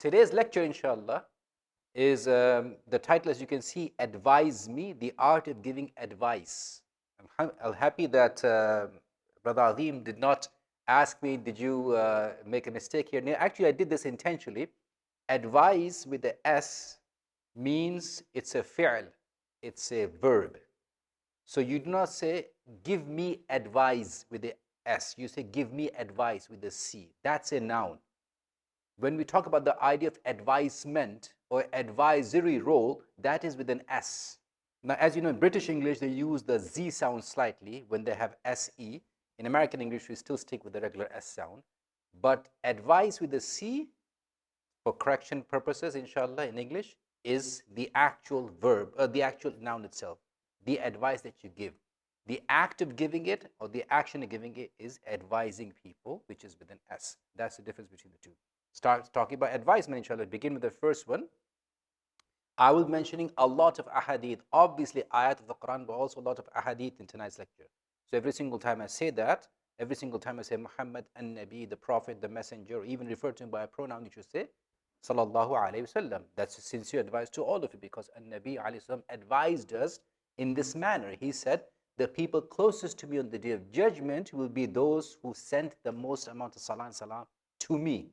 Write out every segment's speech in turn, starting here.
Today's lecture, inshallah, is the title, as you can see, Advise Me, the Art of Giving Advice. I'm happy that Brother Azim did not ask me, did you make a mistake here? No, actually, I did this intentionally. Advise with the S means it's a fi'l, it's a verb. So you do not say, give me advice with the S. You say, give me advice with the C. That's a noun. When we talk about the idea of advisement or advisory role, that is with an S. Now, as you know, in British English, they use the Z sound slightly when they have SE. In American English, we still stick with the regular S sound. But advice with the C, for correction purposes, inshallah, in English, is the actual verb, the actual noun itself, the advice that you give. The act of giving it or the action of giving it is advising people, which is with an S. That's the difference between the two. Start talking about advisement, inshallah. Begin with the first one. I will be mentioning a lot of ahadith, obviously ayat of the Quran, but also a lot of ahadith in tonight's lecture. So every single time I say that, every single time I say Muhammad and Nabi, the Prophet, the Messenger, or even refer to him by a pronoun, you should say Sallallahu Alaihi Wasallam. That's a sincere advice to all of you, because Nabi Alayhi Wasallam advised us in this manner. He said, the people closest to me on the day of judgment will be those who sent the most amount of salah and salam to me.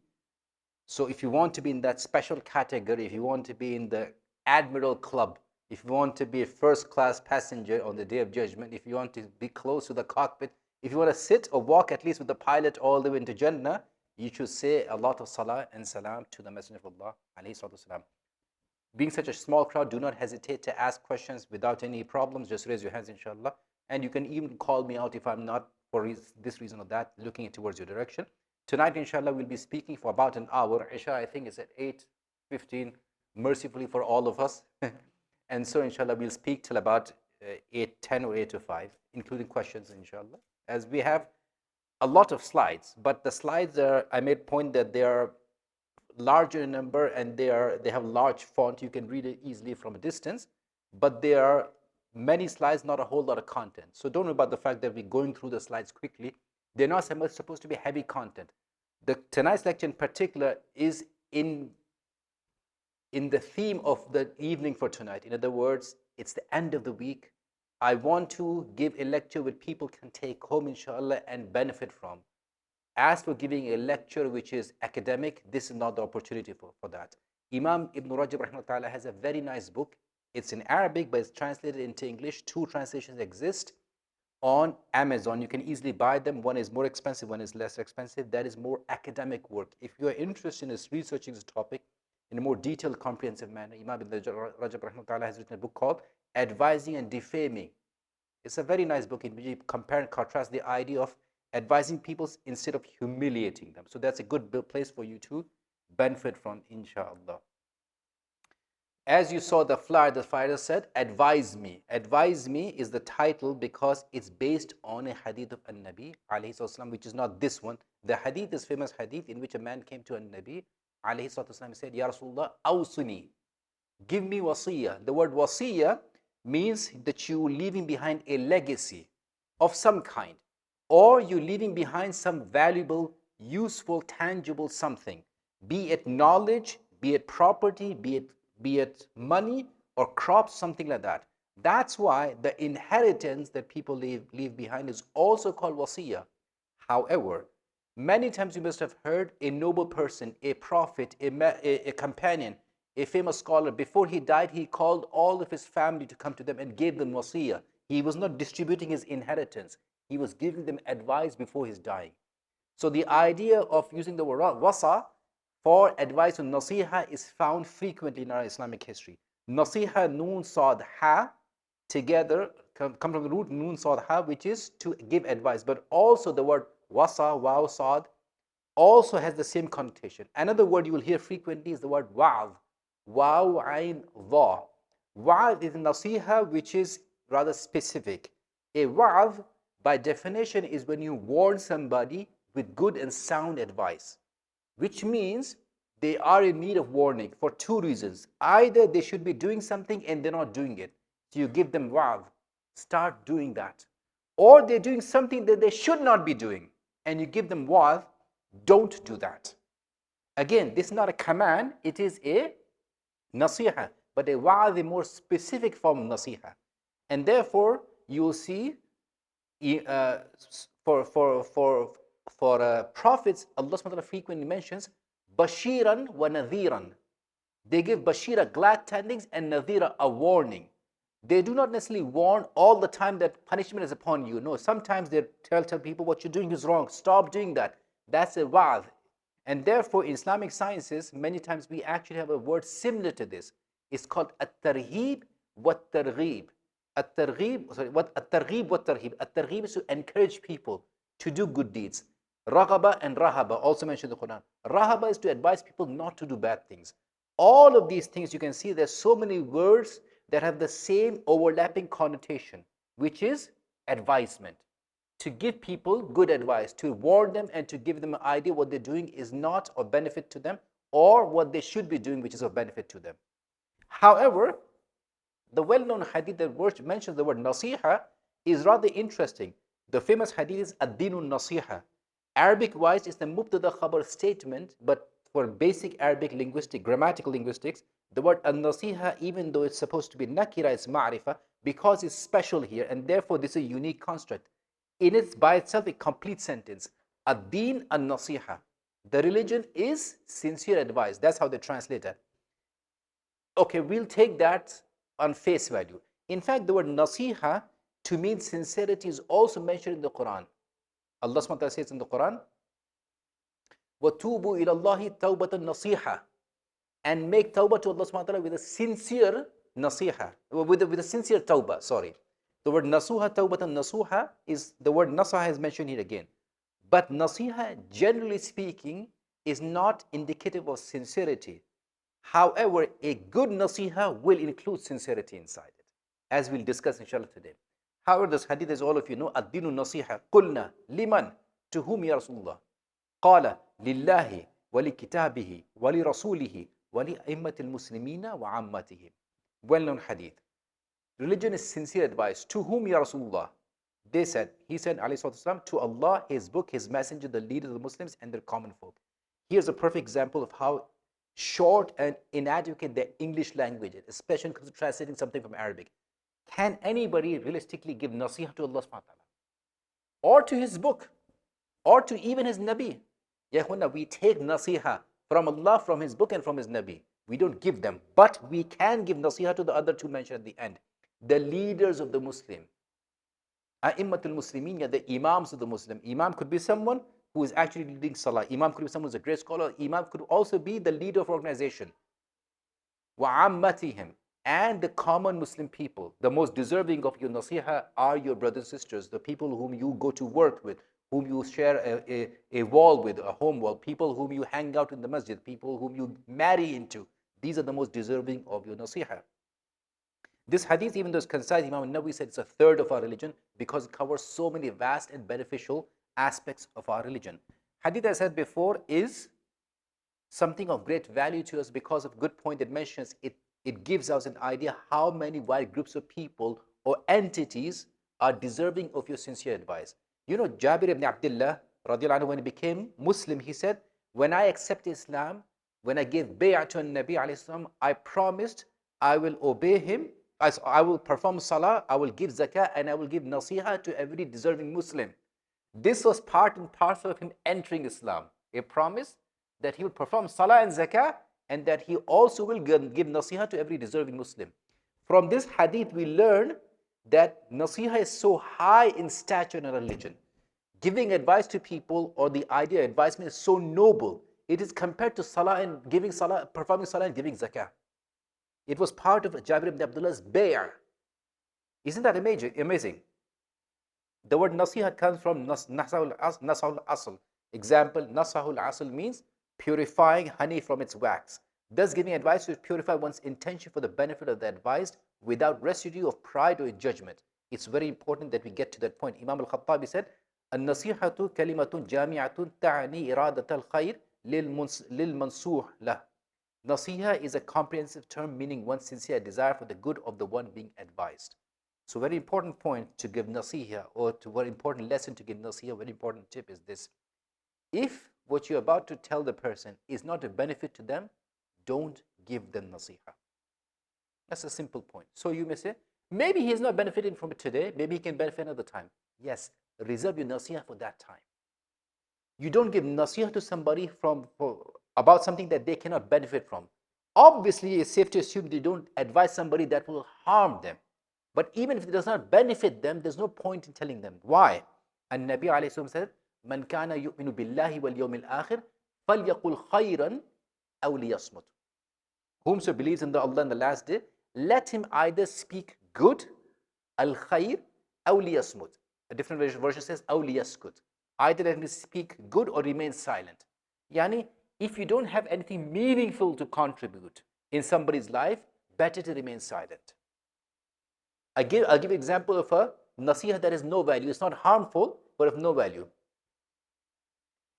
So if you want to be in that special category, if you want to be in the Admiral Club, if you want to be a first-class passenger on the Day of Judgment, if you want to be close to the cockpit, if you want to sit or walk at least with the pilot all the way into Jannah, you should say a lot of salah and salam to the Messenger of Allah, alayhi salatu wasalam. Being such a small crowd, do not hesitate to ask questions without any problems. Just raise your hands, inshallah. And you can even call me out if I'm not, for this reason or that, looking towards your direction. Tonight, inshallah, we'll be speaking for about an hour. Isha, I think, is at 8:15, mercifully for all of us. And so, inshallah, we'll speak till about 8:10 or 8 to 5, including questions, inshallah. As we have a lot of slides, but the slides are, I made point that they are larger in number and they have large font. You can read it easily from a distance, but there are many slides, not a whole lot of content. So don't worry about the fact that we're going through the slides quickly. They're not supposed to be heavy content. Tonight's lecture in particular is in the theme of the evening for tonight. In other words, it's the end of the week. I want to give a lecture which people can take home, inshallah, and benefit from. As for giving a lecture which is academic, this is not the opportunity for that. Imam Ibn Rajab rahimahullah has a very nice book. It's in Arabic, but it's translated into English. 2 translations exist on Amazon. You can easily buy them. One is more expensive, one is less expensive. That is more academic work. If you are interested in researching this topic in a more detailed, comprehensive manner, Imam Ibn Rajab rahimahullah has written a book called Advising and Defaming. It's a very nice book in which you compare and contrast the idea of advising people instead of humiliating them. So that's a good place for you to benefit from, inshallah. As you saw the flyer said, advise me. Advise me is the title because it's based on a hadith of An-Nabi alayhi sallam, which is not this one. The hadith is famous hadith in which a man came to An-Nabi alayhi sallam and said, Ya Rasulullah, awsuni, give me wasiyah. The word wasiyah means that you're leaving behind a legacy of some kind, or you're leaving behind some valuable, useful, tangible something, be it knowledge, be it property, be it money or crops, something like that. That's why the inheritance that people leave behind is also called wasiyah. However, many times you must have heard a noble person, a prophet, a companion, a famous scholar, before he died, he called all of his family to come to them and gave them wasiyah. He was not distributing his inheritance. He was giving them advice before his dying. So the idea of using the word wasa for advice on nasiha is found frequently in our Islamic history. Nasiha, noon, sad, ha, together come from the root noon, sad, ha, which is to give advice. But also the word wasa, wow, sad, also has the same connotation. Another word you will hear frequently is the word wa'adh, waw, ain, dha. Wa'adh is nasiha, which is rather specific. A wa'adh, by definition, is when you warn somebody with good and sound advice, which means they are in need of warning for 2 reasons. Either they should be doing something and they're not doing it, so you give them wa'adh, start doing that. Or they're doing something that they should not be doing, and you give them wa'adh, don't do that. Again, this is not a command, it is a nasiha, but a wa'adh, a more specific form of nasiha. And therefore, you will see for prophets, Allah subhanahu wa ta'ala frequently mentions bashiran wa nadhiran. They give bashira, glad tidings, and nadhira, a warning. They do not necessarily warn all the time that punishment is upon you. No, sometimes they tell people what you're doing is wrong. Stop doing that. That's a wa'adh. And therefore, in Islamic sciences, many times we actually have a word similar to this. It's called at-targhib wa-targhib. At-targhib wa-targhib. At-targhib is to encourage people to do good deeds. Raghaba and rahaba, also mentioned in the Quran. Rahaba is to advise people not to do bad things. All of these things, you can see there's so many words that have the same overlapping connotation, which is advisement. To give people good advice, to warn them and to give them an idea what they're doing is not of benefit to them, or what they should be doing which is of benefit to them. However, the well-known hadith that mentions the word nasiha is rather interesting. The famous hadith is ad-dinun nasiha. Arabic-wise, it's the mubtada khabar statement, but for basic Arabic grammatical linguistics, the word an-nasiha, even though it's supposed to be nakira, is ma'rifa, because it's special here, and therefore this is a unique construct. In its by itself a complete sentence. Ad-din an-nasiha. The religion is sincere advice. That's how they translate it. Okay, we'll take that on face value. In fact, the word nasiha to mean sincerity is also mentioned in the Quran. Allah subhanahu wa ta'ala says in the Quran, وَتُوبُوا إِلَى اللَّهِ تَوْبَةً نَصِيحًا, and make tawbah to Allah subhanahu wa ta'ala with a sincere nasiha, with a sincere tawbah, sorry. The word nasuha, tawbatan nasuha, is the word nasaha is mentioned here again. But nasiha, generally speaking, is not indicative of sincerity. However, a good nasiha will include sincerity inside it, as we'll discuss inshallah today. However, this hadith, as all of you know, ad-dinu nasiha, qulna, liman, to whom ya Rasulullah? Qala, lillahi, wali kitabihi, wali rasulihi, wali a'immatil muslimina wa ammatihim. Well-known hadith. Religion is sincere advice. To whom, ya Rasulullah? He said, alayhi salatu wasalam, to Allah, His book, His messenger, the leaders of the Muslims, and their common folk. Here's a perfect example of how short and inadequate the English language is, especially when it comes to translating something from Arabic. Can anybody realistically give nasiha to Allah subhanahu wa ta'ala? Or to His book? Or to even His Nabi? Yahuna, we take nasiha from Allah, from His book, and from His Nabi. We don't give them. But we can give nasiha to the other two mentioned at the end. The leaders of the Muslim. A'immatul Muslimin, the imams of the Muslim. Imam could be someone who is actually leading salah. Imam could be someone who's a great scholar. Imam could also be the leader of organization. Wa'ammatihim, and the common Muslim people. The most deserving of your nasiha are your brothers and sisters, the people whom you go to work with, whom you share a wall with, a home wall, people whom you hang out in the masjid, people whom you marry into. These are the most deserving of your nasiha. This hadith, even though it's concise, Imam Nawawi said it's a third of our religion because it covers so many vast and beneficial aspects of our religion. Hadith, I said before, is something of great value to us because of good point it mentions. It gives us an idea how many wide groups of people or entities are deserving of your sincere advice. You know, Jabir ibn Abdullah, radiallahu anhu, when he became Muslim, he said, when I accepted Islam, when I gave bay'ah to Nabi alayhi salam, I promised I will obey him, I will perform salah, I will give zakah, and I will give nasiha to every deserving Muslim. This was part and parcel of him entering Islam. A promise that he will perform salah and zakah, and that he also will give nasiha to every deserving Muslim. From this hadith, we learn that nasiha is so high in stature in a religion. Giving advice to people, or the idea of advisement, is so noble. It is compared to salah and giving salah, performing salah and giving zakah. It was part of Jabir ibn Abdullah's bay'ah. Isn't that amazing? The word nasiha comes from nasahul asl. Example, nasahul asl means purifying honey from its wax. Thus, giving advice to purify one's intention for the benefit of the advised without residue of pride or judgment. It's very important that we get to that point. Imam al-Khattabi said, "An-nasihatu kalimatun jami'atun ta'ani iradat al-khayr lil-mansuh lah." Nasiha is a comprehensive term meaning one's sincere desire for the good of the one being advised. So, very important point to give nasiha, or to very important lesson to give nasiha, very important tip is this. If what you're about to tell the person is not a benefit to them, don't give them nasiha. That's a simple point. So you may say, maybe he's not benefiting from it today, maybe he can benefit another time. Yes, reserve your nasiha for that time. You don't give nasiha to somebody about something that they cannot benefit from. Obviously, it's safe to assume they don't advise somebody that will harm them. But even if it does not benefit them, there's no point in telling them. Why? And Nabi alayhi salam said, "Man kana yu'minu billahi wal yawmil akhir, falyaqul khayran aw liyasmut." Whomso believes in Allah and the last day, let him either speak good, al-khayr, aw liyasmut. A different version says, aw liyaskut. Either let him speak good or remain silent. Yani, if you don't have anything meaningful to contribute in somebody's life, better to remain silent. I'll give an example of a nasiha that has no value. It's not harmful, but of no value.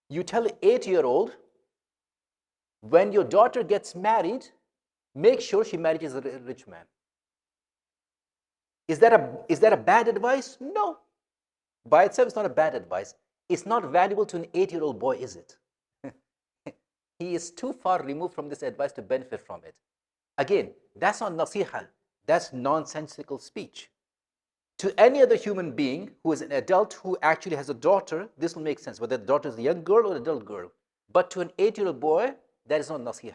You tell an 8-year-old, when your daughter gets married, make sure she marries a rich man. Is that a bad advice? No. By itself, it's not a bad advice. It's not valuable to an 8-year-old boy, is it? He is too far removed from this advice to benefit from it. Again, that's not nasiha. That's nonsensical speech. To any other human being who is an adult who actually has a daughter, this will make sense, whether the daughter is a young girl or an adult girl. But to an 8-year-old boy, that is not nasiha.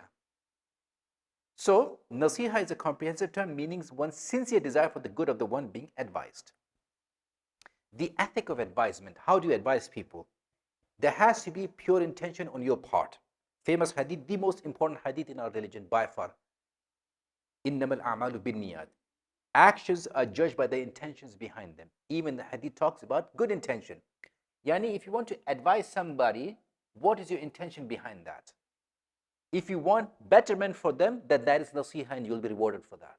So, nasiha is a comprehensive term meaning one's sincere desire for the good of the one being advised. The ethic of advisement, how do you advise people? There has to be pure intention on your part. Famous hadith, the most important hadith in our religion by far. إِنَّمَا الْأَعْمَالُ بِالنِّيَّاتِ. Actions are judged by the intentions behind them. Even the hadith talks about good intention. Yani, if you want to advise somebody, what is your intention behind that? If you want betterment for them, then that is nasiha and you'll be rewarded for that.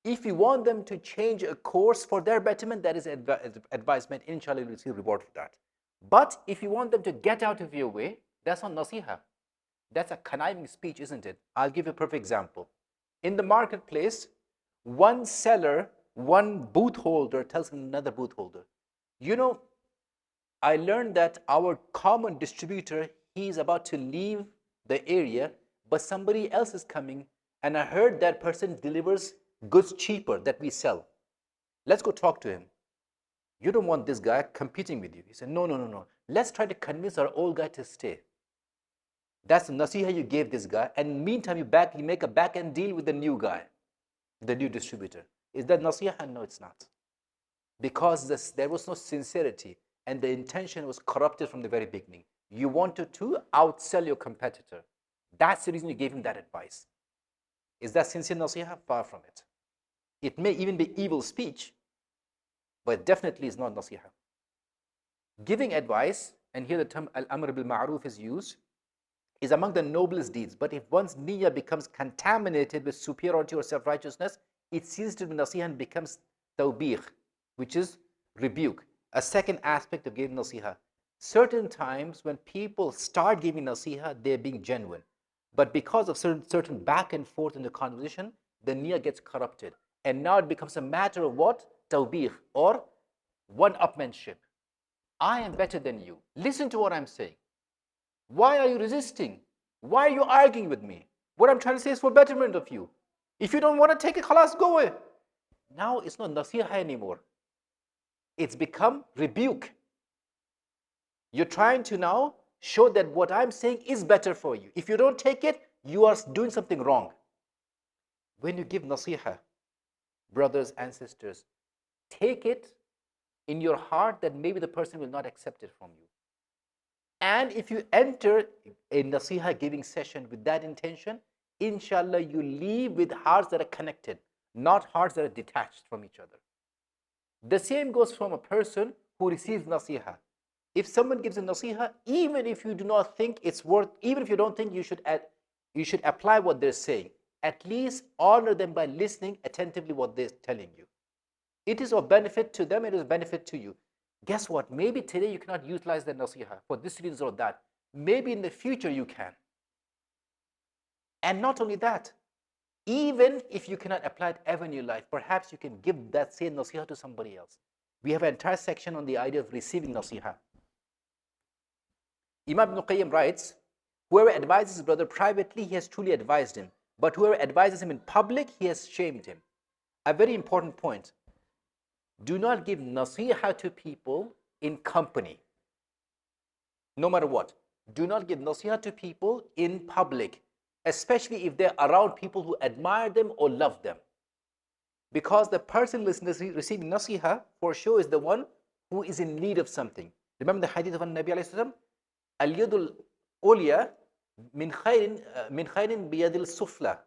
If you want them to change a course for their betterment, that is advisement. Inshallah, you'll receive reward for that. But if you want them to get out of your way, that's not nasiha. That's a conniving speech, isn't it? I'll give you a perfect example. In the marketplace, one seller, one booth holder tells another booth holder, you know, I learned that our common distributor, he's about to leave the area, but somebody else is coming, and I heard that person delivers goods cheaper that we sell. Let's go talk to him. You don't want this guy competing with you. He said, no. Let's try to convince our old guy to stay. That's the nasiha you gave this guy, and meantime you make a back-end deal with the new guy, the new distributor. Is that nasiha? No, it's not. Because there was no sincerity, and the intention was corrupted from the very beginning. You wanted to outsell your competitor. That's the reason you gave him that advice. Is that sincere nasiha? Far from it. It may even be evil speech, but definitely is not nasiha. Giving advice, and here the term al-amr bil ma'ruf is used, is among the noblest deeds. But if one's niyyah becomes contaminated with superiority or self-righteousness, it ceases to be nasiha and becomes tawbih, which is rebuke. A second aspect of giving nasiha. Certain times when people start giving nasiha, they're being genuine. But because of certain back and forth in the conversation, the niyyah gets corrupted. And now it becomes a matter of what? Tawbih, or one-upmanship. I am better than you. Listen to what I'm saying. Why are you resisting? Why are you arguing with me? What I'm trying to say is for betterment of you. If you don't want to take it, khalas, go away. Now it's not nasiha anymore. It's become rebuke. You're trying to now show that what I'm saying is better for you. If you don't take it, you are doing something wrong. When you give nasiha, brothers and sisters, take it in your heart that maybe the person will not accept it from you. And if you enter a nasiha giving session with that intention, inshallah, you leave with hearts that are connected, not hearts that are detached from each other. The same goes from a person who receives nasiha. If someone gives a nasiha, even if you do not think it's worth, even if you don't think you should apply what they're saying, at least honor them by listening attentively what they're telling you. It is of benefit to them, it is of benefit to you. Guess what? Maybe today you cannot utilize the nasiha for this reason or that. Maybe in the future you can. And not only that, even if you cannot apply it ever in your life, perhaps you can give that same nasiha to somebody else. We have an entire section on the idea of receiving nasiha. Imam Ibn Qayyim writes, whoever advises his brother privately, he has truly advised him. But whoever advises him in public, he has shamed him. A very important point. Do not give nasiha to people in company. No matter what. Do not give nasiha to people in public, especially if they're around people who admire them or love them. Because the person receiving nasiha for sure is the one who is in need of something. Remember the hadith of Nabi alayhi salam? Al-yadul ulya min khayrin biyadil sufla.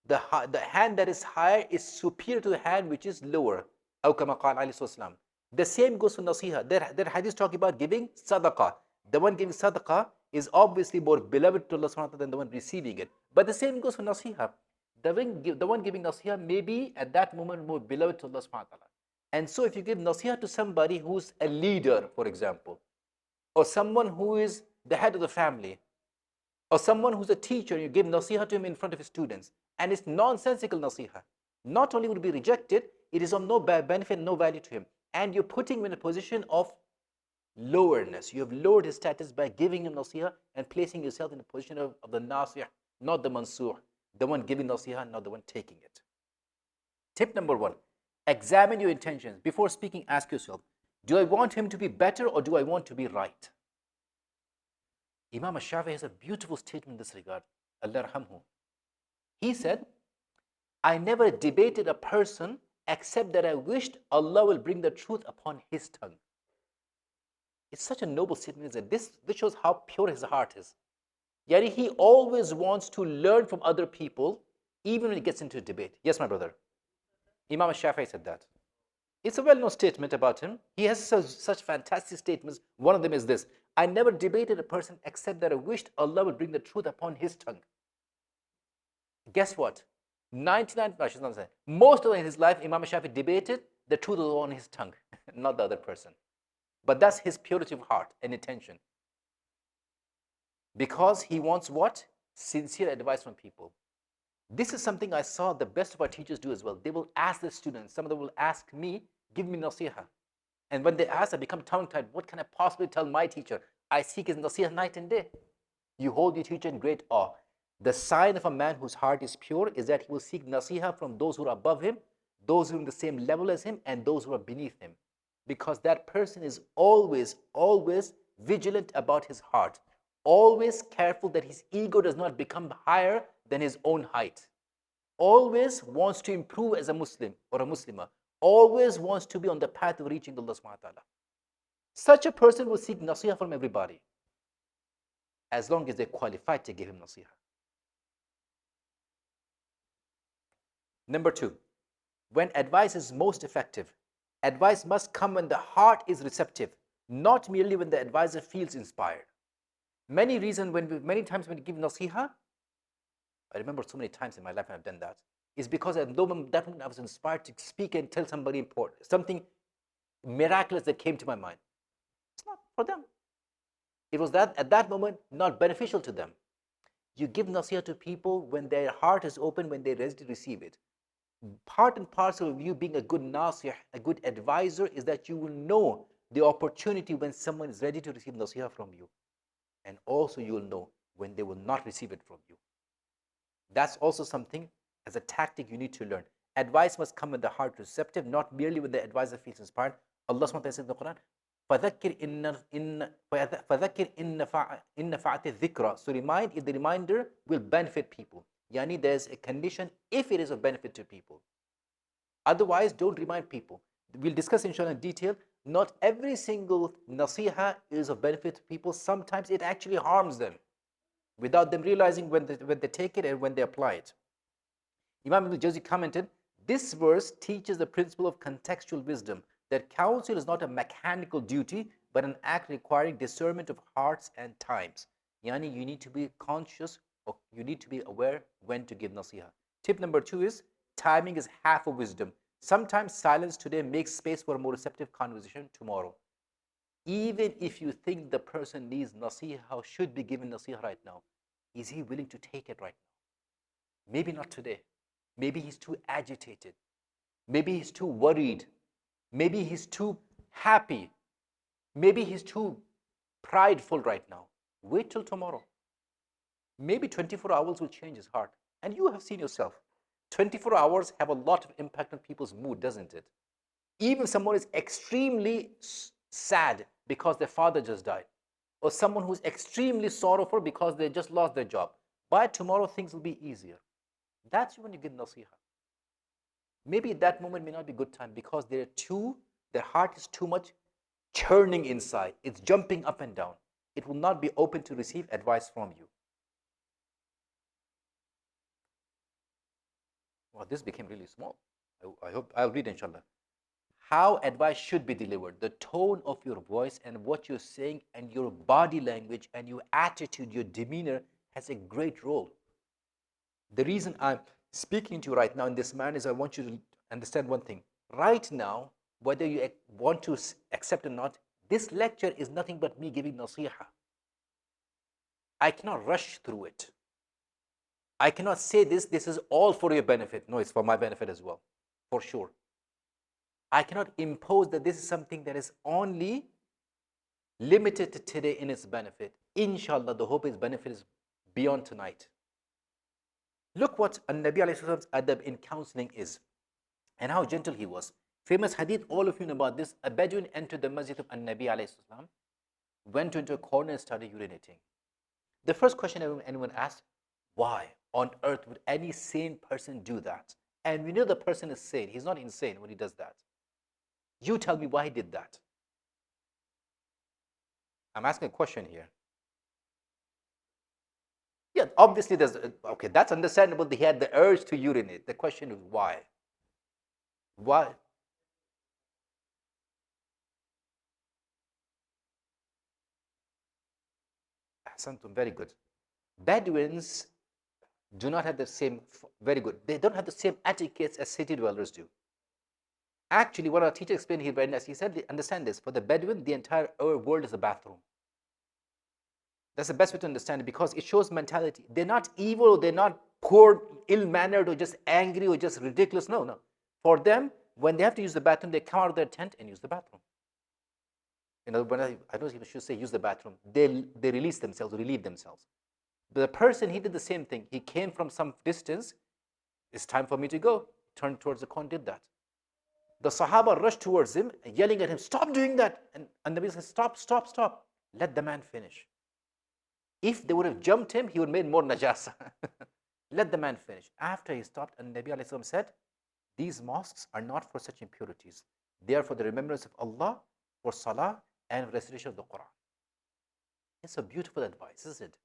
The hand that is higher is superior to the hand which is lower. Aw kama qala alayhi salam. The same goes for nasiha. That hadith talking about giving sadaqah. The one giving sadaqah is obviously more beloved to Allah subhanahu wa ta'ala than the one receiving it. But the same goes for nasiha. The one giving nasiha may be at that moment more beloved to Allah subhanahu wa ta'ala. And so if you give nasiha to somebody who's a leader, for example, or someone who is the head of the family, or someone who's a teacher, you give nasiha to him in front of his students, and it's nonsensical nasiha, not only would it be rejected, it is of no benefit, no value to him. And you're putting him in a position of lowerness. You have lowered his status by giving him nasiha and placing yourself in the position of the nasih, not the mansur, the one giving nasiha, not the one taking it. Tip number 1, examine your intentions. Before speaking, ask yourself, do I want him to be better or do I want to be right? Imam Shafi has a beautiful statement in this regard. Allah rahamhu. He said, I never debated a person except that I wished Allah will bring the truth upon his tongue. It's such a noble statement that this shows how pure his heart is. Yet he always wants to learn from other people, even when he gets into a debate. Yes, my brother. Imam Shafi'i said that. It's a well-known statement about him. He has such fantastic statements. One of them is this: I never debated a person except that I wished Allah would bring the truth upon his tongue. Guess what? 99, no, she's not saying. Most of his life, Imam Shafi'i debated, the truth was on his tongue, not the other person. But that's his purity of heart and intention. Because he wants what? Sincere advice from people. This is something I saw the best of our teachers do as well. They will ask the students, some of them will ask me, give me nasiha. And when they ask, I become tongue-tied. What can I possibly tell my teacher? I seek his nasiha night and day. You hold your teacher in great awe. The sign of a man whose heart is pure is that he will seek nasiha from those who are above him, those who are in the same level as him, and those who are beneath him. Because that person is always vigilant about his heart, always careful that his ego does not become higher than his own height, always wants to improve as a Muslim or a Muslimah, always wants to be on the path of reaching Allah subhanahu wa ta'ala. Such a person will seek nasiha from everybody, as long as they're qualified to give him nasiha. Number 2, when advice is most effective, advice must come when the heart is receptive, not merely when the advisor feels inspired. Many times when you give nasiha, I remember so many times in my life when I've done that, is because at that moment I was inspired to speak and tell somebody important, something miraculous that came to my mind. It's not for them. It was that at that moment not beneficial to them. You give nasiha to people when their heart is open, when they're ready to receive it. Part and parcel of you being a good nasih, a good advisor, is that you will know the opportunity when someone is ready to receive nasiha from you. And also you will know when they will not receive it from you. That's also something as a tactic you need to learn. Advice must come when the heart is receptive, not merely when the advisor feels inspired. Allah subhanahu wa ta'ala says in the Quran, فَذَكِّرْ إِنَّ نَفَعَتِ الذِّكْرَ. So remind if the reminder will benefit people. Yani there's a condition if it is of benefit to people. Otherwise, don't remind people. We'll discuss inshallah in detail. Not every single nasiha is of benefit to people. Sometimes it actually harms them without them realizing when they take it and when they apply it. Imam Ibn Jazak commented, this verse teaches the principle of contextual wisdom, that counsel is not a mechanical duty, but an act requiring discernment of hearts and times. Yani you need to be conscious, or you need to be aware when to give nasiha. Tip number 2 is, timing is half of wisdom. Sometimes silence today makes space for a more receptive conversation tomorrow. Even if you think the person needs nasiha or should be given nasiha right now, is he willing to take it right now? Maybe not today. Maybe he's too agitated. Maybe he's too worried. Maybe he's too happy. Maybe he's too prideful right now. Wait till tomorrow. Maybe 24 hours will change his heart. And you have seen yourself. 24 hours have a lot of impact on people's mood, doesn't it? Even if someone is extremely sad because their father just died, or someone who's extremely sorrowful because they just lost their job, by tomorrow things will be easier. That's when you get nasiha. Maybe at that moment may not be a good time because their heart is too much churning inside. It's jumping up and down. It will not be open to receive advice from you. Well, this became really small. I hope I'll read, inshallah. How advice should be delivered, the tone of your voice and what you're saying, and your body language and your attitude, your demeanor has a great role. The reason I'm speaking to you right now in this manner is I want you to understand one thing. Right now, whether you want to accept or not, this lecture is nothing but me giving nasiha. I cannot rush through it. I cannot say this is all for your benefit. No, it's for my benefit as well, for sure. I cannot impose that this is something that is only limited to today in its benefit. Inshallah, the hope is benefit is beyond tonight. Look what An-Nabi alayhi salam's adab in counseling is and how gentle he was. Famous hadith, all of you know about this. A Bedouin entered the masjid of An-Nabi alayhi salam, went into a corner and started urinating. The first question anyone asked, why on earth would any sane person do that? And we know the person is sane. He's not insane when he does that. You tell me why he did that. I'm asking a question here. Yeah, obviously there's, okay, that's understandable. He had the urge to urinate. The question is why? Why? Ahsantum, very good. Bedouins do not have the same, very good. They don't have the same etiquettes as city dwellers do. Actually, what our teacher explained here very nice, he said, understand this, for the Bedouin, the entire world is a bathroom. That's the best way to understand it because it shows mentality. They're not evil, they're not poor, ill-mannered, or just angry, or just ridiculous. No, no. For them, when they have to use the bathroom, they come out of their tent and use the bathroom. You know, when I don't even should say use the bathroom. They release themselves, relieve themselves. The person, he did the same thing. He came from some distance. It's time for me to go. Turned towards the corner, did that. The Sahaba rushed towards him, yelling at him, stop doing that. And the Nabi said, stop, stop, stop. Let the man finish. If they would have jumped him, he would have made more najasa. Let the man finish. After he stopped, and Nabi alayhi salam said, these mosques are not for such impurities. They are for the remembrance of Allah, for salah, and recitation of the Quran. It's a beautiful advice, isn't it?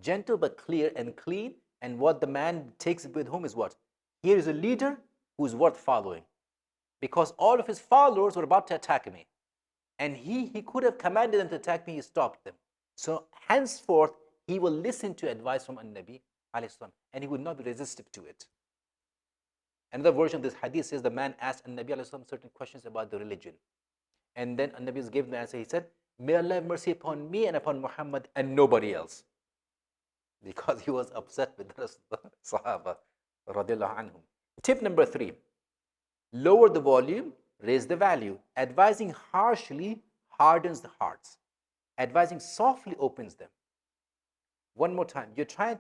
Gentle but clear and clean. And what the man takes with home is what? Here is a leader who is worth following. Because all of his followers were about to attack me. And he could have commanded them to attack me, he stopped them. So henceforth, he will listen to advice from An-Nabi alayhi salam, and he would not be resistive to it. Another version of this hadith says the man asked An-Nabi alayhi salam certain questions about the religion. And then An-Nabi gave the answer. He said, may Allah have mercy upon me and upon Muhammad and nobody else. Because he was upset with the Sahaba radiallahu anhum. Tip number 3. Lower the volume, raise the value. Advising harshly hardens the hearts. Advising softly opens them. One more time. You're trying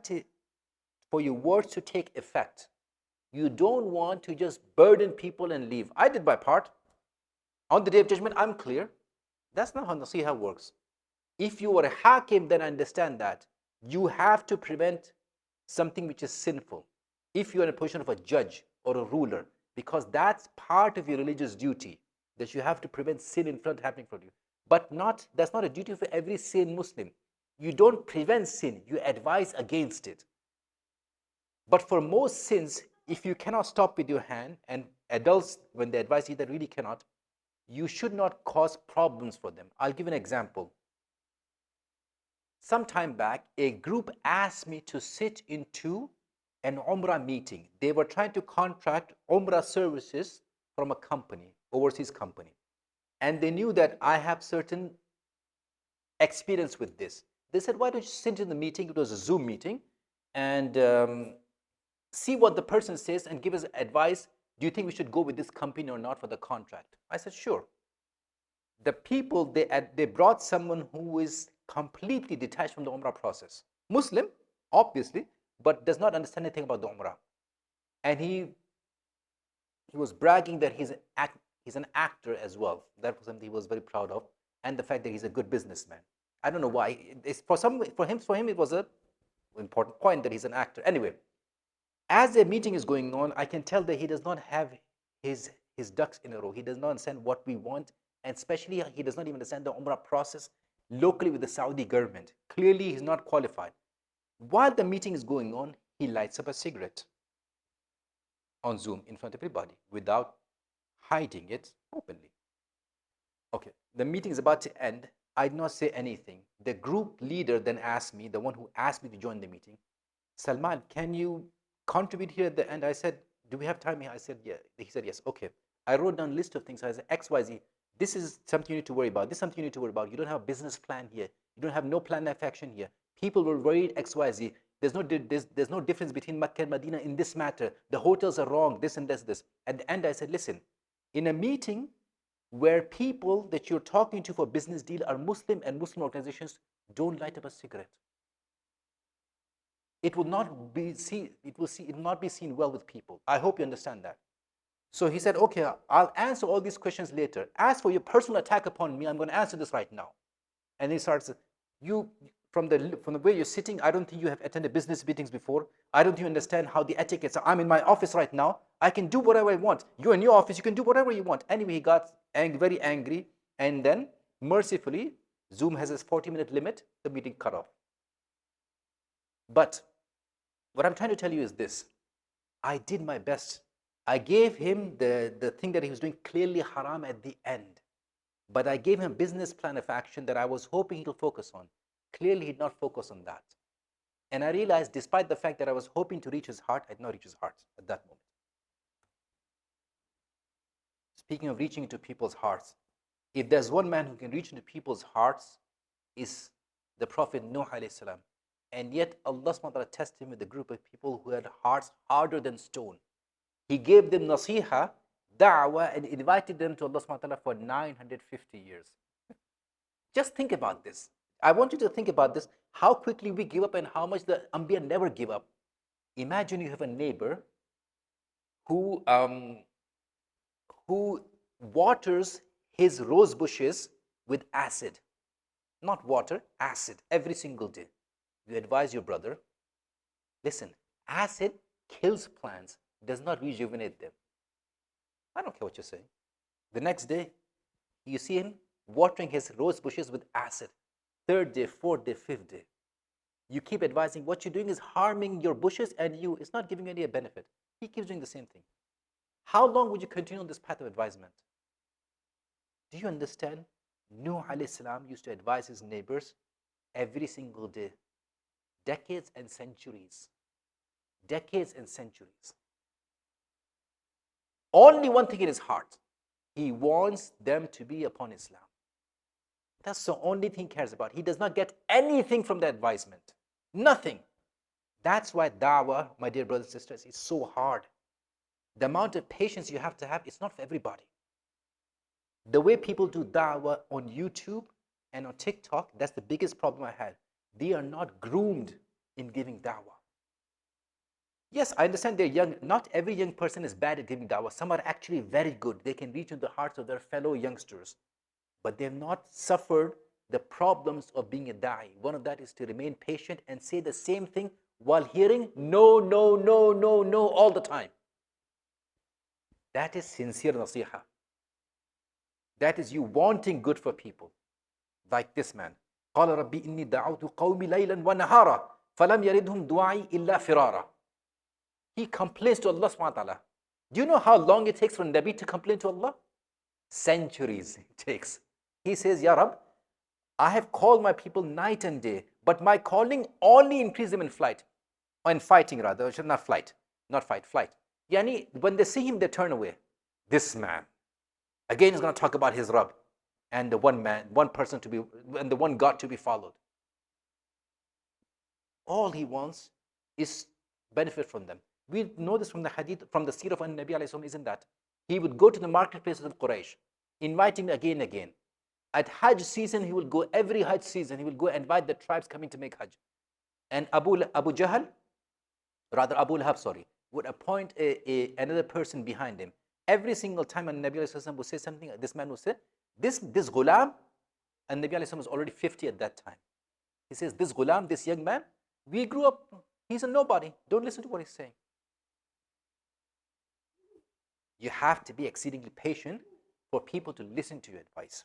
for your words to take effect. You don't want to just burden people and leave. I did my part. On the day of judgment, I'm clear. That's not how nasiha works. If you were a hakim, then understand that. You have to prevent something which is sinful. If you're in a position of a judge or a ruler, because that's part of your religious duty, that you have to prevent sin in front happening from you. But that's not a duty for every sane Muslim. You don't prevent sin, you advise against it. But for most sins, if you cannot stop with your hand, and adults, when they advise you, they really cannot, you should not cause problems for them. I'll give an example. Some time back, a group asked me to sit into an Umrah meeting. They were trying to contract Umrah services from a company, overseas company. And they knew that I have certain experience with this. They said, why don't you sit in the meeting? It was a Zoom meeting. And see what the person says and give us advice. Do you think we should go with this company or not for the contract? I said, sure. The people, they brought someone who is completely detached from the Umrah process. Muslim, obviously, but does not understand anything about the Umrah. And he was bragging that he's an actor as well. That was something he was very proud of, and the fact that he's a good businessman. I don't know why. It's for him it was a important point that he's an actor. Anyway, as the meeting is going on, I can tell that he does not have his ducks in a row. He does not understand what we want, and especially he does not even understand the Umrah process locally with the Saudi government. Clearly, he's not qualified. While the meeting is going on, he lights up a cigarette on Zoom in front of everybody without hiding it openly. Okay, the meeting is about to end. I did not say anything. The group leader then asked me, the one who asked me to join the meeting, Salman, can you contribute here at the end? I said, do we have time here? I said, yeah. He said, yes. Okay. I wrote down a list of things. I said, X, Y, Z. This is something you need to worry about. This is something you need to worry about. You don't have a business plan here. You don't have no plan of action here. People were worried X, Y, Z. There's no difference between Makkah and Medina in this matter. The hotels are wrong, this and this. At the end, I said, listen, in a meeting where people that you're talking to for business deal are Muslim and Muslim organizations, don't light up a cigarette. It will not be seen well with people. I hope you understand that. So he said, okay, I'll answer all these questions later. As for your personal attack upon me, I'm going to answer this right now. And he starts, from the way you're sitting, I don't think you have attended business meetings before. I don't think you understand how the etiquettes are. I'm in my office right now. I can do whatever I want. You're in your office, you can do whatever you want. Anyway, he got very angry, and then mercifully, Zoom has a 40-minute limit, the meeting cut off. But what I'm trying to tell you is this. I did my best. I gave him the thing that he was doing clearly haram at the end. But I gave him a business plan of action that I was hoping he'll focus on. Clearly, he did not focus on that. And I realized, despite the fact that I was hoping to reach his heart, I did not reach his heart at that moment. Speaking of reaching into people's hearts, if there's one man who can reach into people's hearts, is the Prophet Nuh alayhi salam. And yet Allah subhanahu wa ta'ala tested him with a group of people who had hearts harder than stone. He gave them nasiha, da'wah, and invited them to Allah subhanahu wa ta'ala for 950 years. Just think about this. I want you to think about this, how quickly we give up and how much the Anbiya never give up. Imagine you have a neighbor who waters his rose bushes with acid. Not water, acid, every single day. You advise your brother, listen, acid kills plants, does not rejuvenate them. I don't care what you're saying. The next day, you see him watering his rose bushes with acid. Third day, fourth day, fifth day. You keep advising, what you're doing is harming your bushes and it's not giving you any benefit. He keeps doing the same thing. How long would you continue on this path of advisement? Do you understand? Nuh alayhi salam used to advise his neighbors every single day. Decades and centuries. Decades and centuries. Only one thing in his heart. He wants them to be upon Islam. That's the only thing he cares about. He does not get anything from the advisement. Nothing. That's why da'wah, my dear brothers and sisters, is so hard. The amount of patience you have, it's not for everybody. The way people do da'wah on YouTube and on TikTok, that's the biggest problem I had. They are not groomed in giving da'wah. Yes, I understand they're young. Not every young person is bad at giving da'wah. Some are actually very good. They can reach into the hearts of their fellow youngsters. But they have not suffered the problems of being a da'i. One of that is to remain patient and say the same thing while hearing no, no, no, no, no all the time. That is sincere nasiha. That is you wanting good for people. Like this man. قال ربي إني دعوت قومي ليلا ونهارا فلم يردهم دعائي إلا فرارا. He complains to Allah subhanahu wa ta'ala. Do you know how long it takes for Nabi to complain to Allah? Centuries it takes. He says, Ya Rab, I have called my people night and day, but my calling only increased them in flight. Or in fighting rather, not flight. Not fight, flight. Yani, when they see him, they turn away. This man. Again, he's going to talk about his Rabb and the one man, one person to be, and the one God to be followed. All he wants is benefit from them. We know this from the hadith, from the seerah of Nabi alayhi salam, isn't that? He would go to the marketplaces of Quraysh, inviting again and again. At Hajj season, he will go, every Hajj season, he will go invite the tribes coming to make Hajj. And Abu Jahl, rather Abu Lahab, sorry, would appoint another person behind him. Every single time when Nabi Sallallahu would say something, this man would say, this ghulam, and Nabi Sallallahu was already 50 at that time. He says, this ghulam, this young man, we grew up, he's a nobody. Don't listen to what he's saying. You have to be exceedingly patient for people to listen to your advice.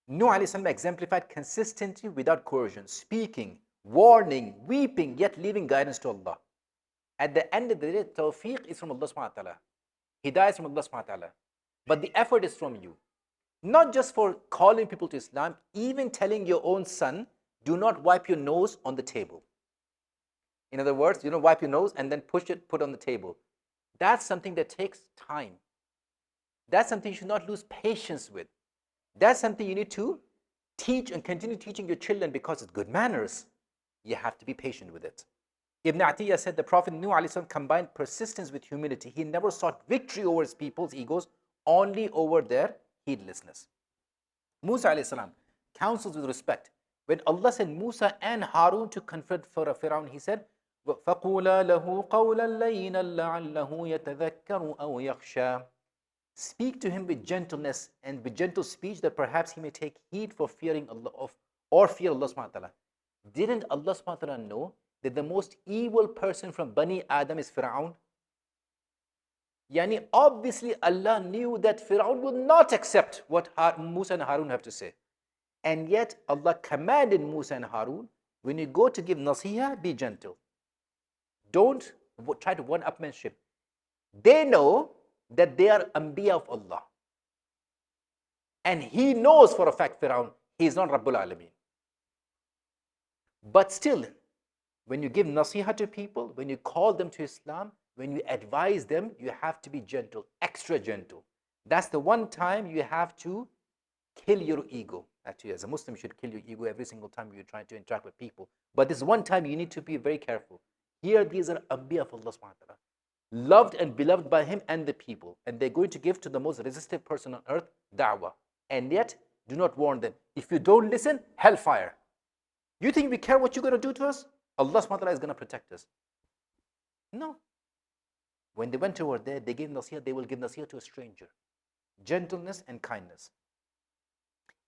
Nuh alayhi salam exemplified consistency without coercion, speaking, warning, weeping, yet leaving guidance to Allah. At the end of the day, tawfiq is from Allah subhanahu wa ta'ala. Hidayah is from Allah subhanahu wa ta'ala. But the effort is from you. Not just for calling people to Islam, even telling your own son, do not wipe your nose on the table. In other words, you don't wipe your nose and then put on the table. That's something that takes time. That's something you should not lose patience with. That's something you need to teach and continue teaching your children because it's good manners. You have to be patient with it. Ibn Atiyah said the Prophet Nuh alayhi salam combined persistence with humility. He never sought victory over his people's egos, only over their heedlessness. Musa alayhi salam counsels with respect. When Allah sent Musa and Harun to confront Pharaoh, he said, فَقُولَا لَهُ قَوْلًا لَيِّنًا لَعَلَّهُ يَتَذَكَّرُ أَوْ يَخْشَى. Speak to him with gentleness and with gentle speech that perhaps he may take heed for fearing Allah or fear Allah subhanahu wa ta'ala. Didn't Allah subhanahu wa ta'ala know that the most evil person from Bani Adam is Pharaoh? Yani obviously Allah knew that Pharaoh would not accept what Musa and Harun have to say. And yet Allah commanded Musa and Harun, when you go to give nasihah, be gentle. Don't try to one-upmanship. They know that they are Anbiya of Allah. And he knows for a fact, Pharaoh, he is not Rabbul Alameen. But still, when you give nasihah to people, when you call them to Islam, when you advise them, you have to be gentle, extra gentle. That's the one time you have to kill your ego. Actually, as a Muslim, you should kill your ego every single time you're trying to interact with people. But this one time you need to be very careful. Here, these are Anbiya of Allah subhanahu wa ta'ala, loved and beloved by him and the people. And they're going to give to the most resistive person on earth, da'wah. And yet, do not warn them. If you don't listen, hellfire. You think we care what you're going to do to us? Allah subhanahu wa ta'ala is going to protect us. No. When they went over there, they gave nasihah, they will give nasihah to a stranger. Gentleness and kindness.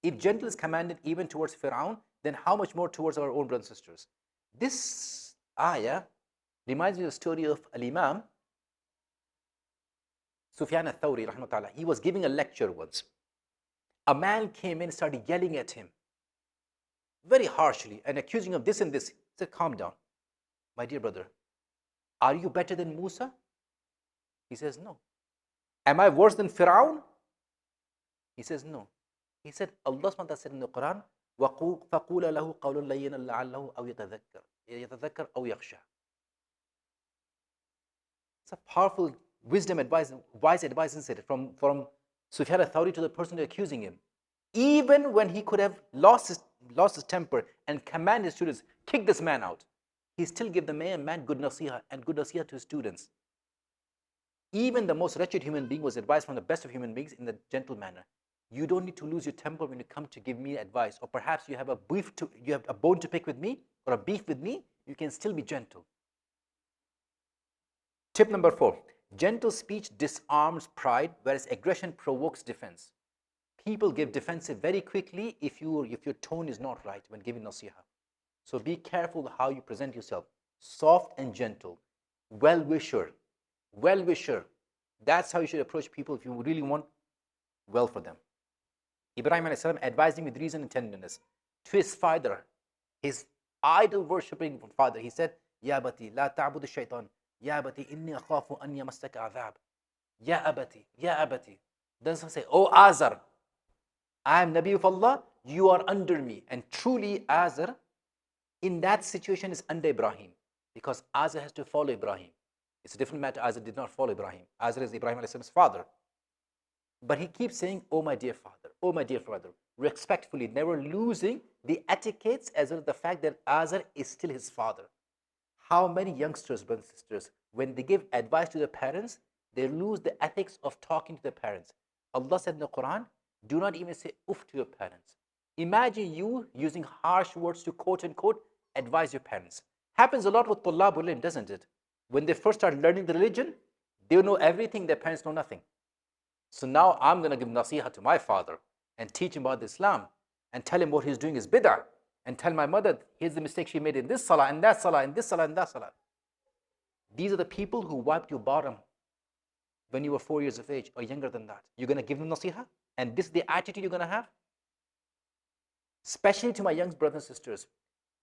If gentle is commanded even towards Pharaoh, then how much more towards our own brothers and sisters? This ayah reminds me of the story of Al-Imam Sufyan al-Thawri, rahmatullah. He was giving a lecture once. A man came in and started yelling at him very harshly and accusing him of this and this. He said, calm down. My dear brother, are you better than Musa? He says, no. Am I worse than Pharaoh? He says, no. He said, Allah subhanahu wa ta'ala said in the Quran, فَقُولَ لَهُ قَوْلٌ لَيِّنًا لَعَلَّهُ أَوْ يَتَذَكَّرْ أَوْ يَخْشَى. It's a powerful wisdom advice, wise advice, isn't it? From Sufyan al-Thawri to the person accusing him. Even when he could have lost his temper and command his students, kick this man out, he still gave the man good nasihah and good nasihah to his students. Even the most wretched human being was advised from the best of human beings in a gentle manner. You don't need to lose your temper when you come to give me advice, or perhaps you have a bone to pick with me, or a beef with me. You can still be gentle. Tip number 4: gentle speech disarms pride, whereas aggression provokes defense. People give defensive very quickly if your tone is not right when giving nasihah. So be careful how you present yourself. Soft and gentle, well-wisher. That's how you should approach people if you really want well for them. Ibrahim alayhi salam advised him with reason and tenderness. To his father, his idol-worshipping father, he said, Ya abati, la ta'budu shaitan. Ya abati, inni akhafu an yamassaka adhab. Ya abati. Doesn't say, oh Azar, I am Nabi of Allah, you are under me. And truly Azar, in that situation, is under Ibrahim. Because Azar has to follow Ibrahim. It's a different matter. Azar did not follow Ibrahim. Azar is Ibrahim alayhi salam's father. But he keeps saying, oh my dear father, respectfully, never losing the etiquettes as well as the fact that Azar is still his father. How many youngsters, brothers and sisters, when they give advice to their parents, they lose the ethics of talking to their parents. Allah said in the Quran, Do not even say oof to your parents. Imagine you using harsh words to quote unquote advise your parents. Happens a lot with Tullabul Ilm, doesn't it? When they first start learning the religion, they know everything, their parents know nothing. So now I'm going to give nasiha to my father and teach him about Islam and tell him what he's doing is bid'ah and tell my mother, here's the mistake she made in this salah and that salah and this salah and that salah. These are the people who wiped your bottom when you were 4 years of age or younger than that. You're going to give them nasiha? And this is the attitude you're going to have? Especially to my young brothers and sisters,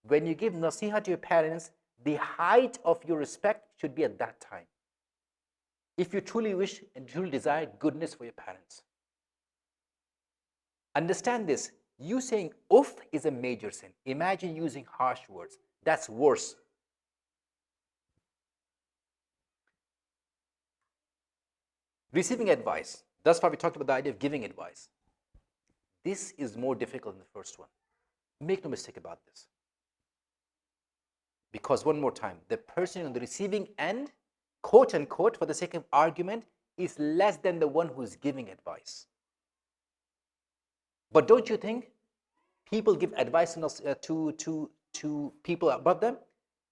when you give nasiha to your parents, the height of your respect should be at that time. If you truly wish and truly desire goodness for your parents. Understand this. You saying oof is a major sin. Imagine using harsh words. That's worse. Receiving advice. Thus far we talked about the idea of giving advice. This is more difficult than the first one. Make no mistake about this. Because one more time, the person on the receiving end, quote unquote, for the sake of argument, is less than the one who is giving advice. But don't you think people give advice to people above them?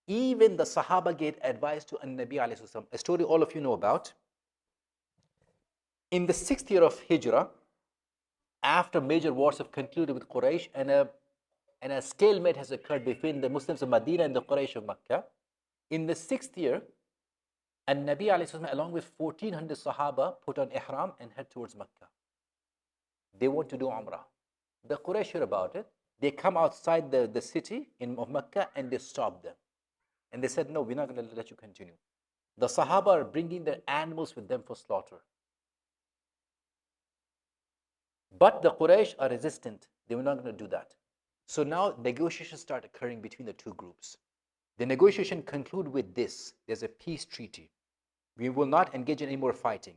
Even the Sahaba gave advice to An-Nabi alayhi wasallam. A story all of you know about. In the 6th year of Hijrah, after major wars have concluded with Quraysh and a stalemate has occurred between the Muslims of Medina and the Quraysh of Makkah, in the 6th year, An-Nabi alayhi wasallam, along with 1400 Sahaba, put on ihram and head towards Makkah. They want to do Umrah. The Quraysh hear about it. They come outside the city of Makkah and they stop them. And they said, no, we're not going to let you continue. The Sahaba are bringing their animals with them for slaughter. But the Quraysh are resistant. They were not going to do that. So now negotiations start occurring between the two groups. The negotiation conclude with this. There's a peace treaty. We will not engage in any more fighting.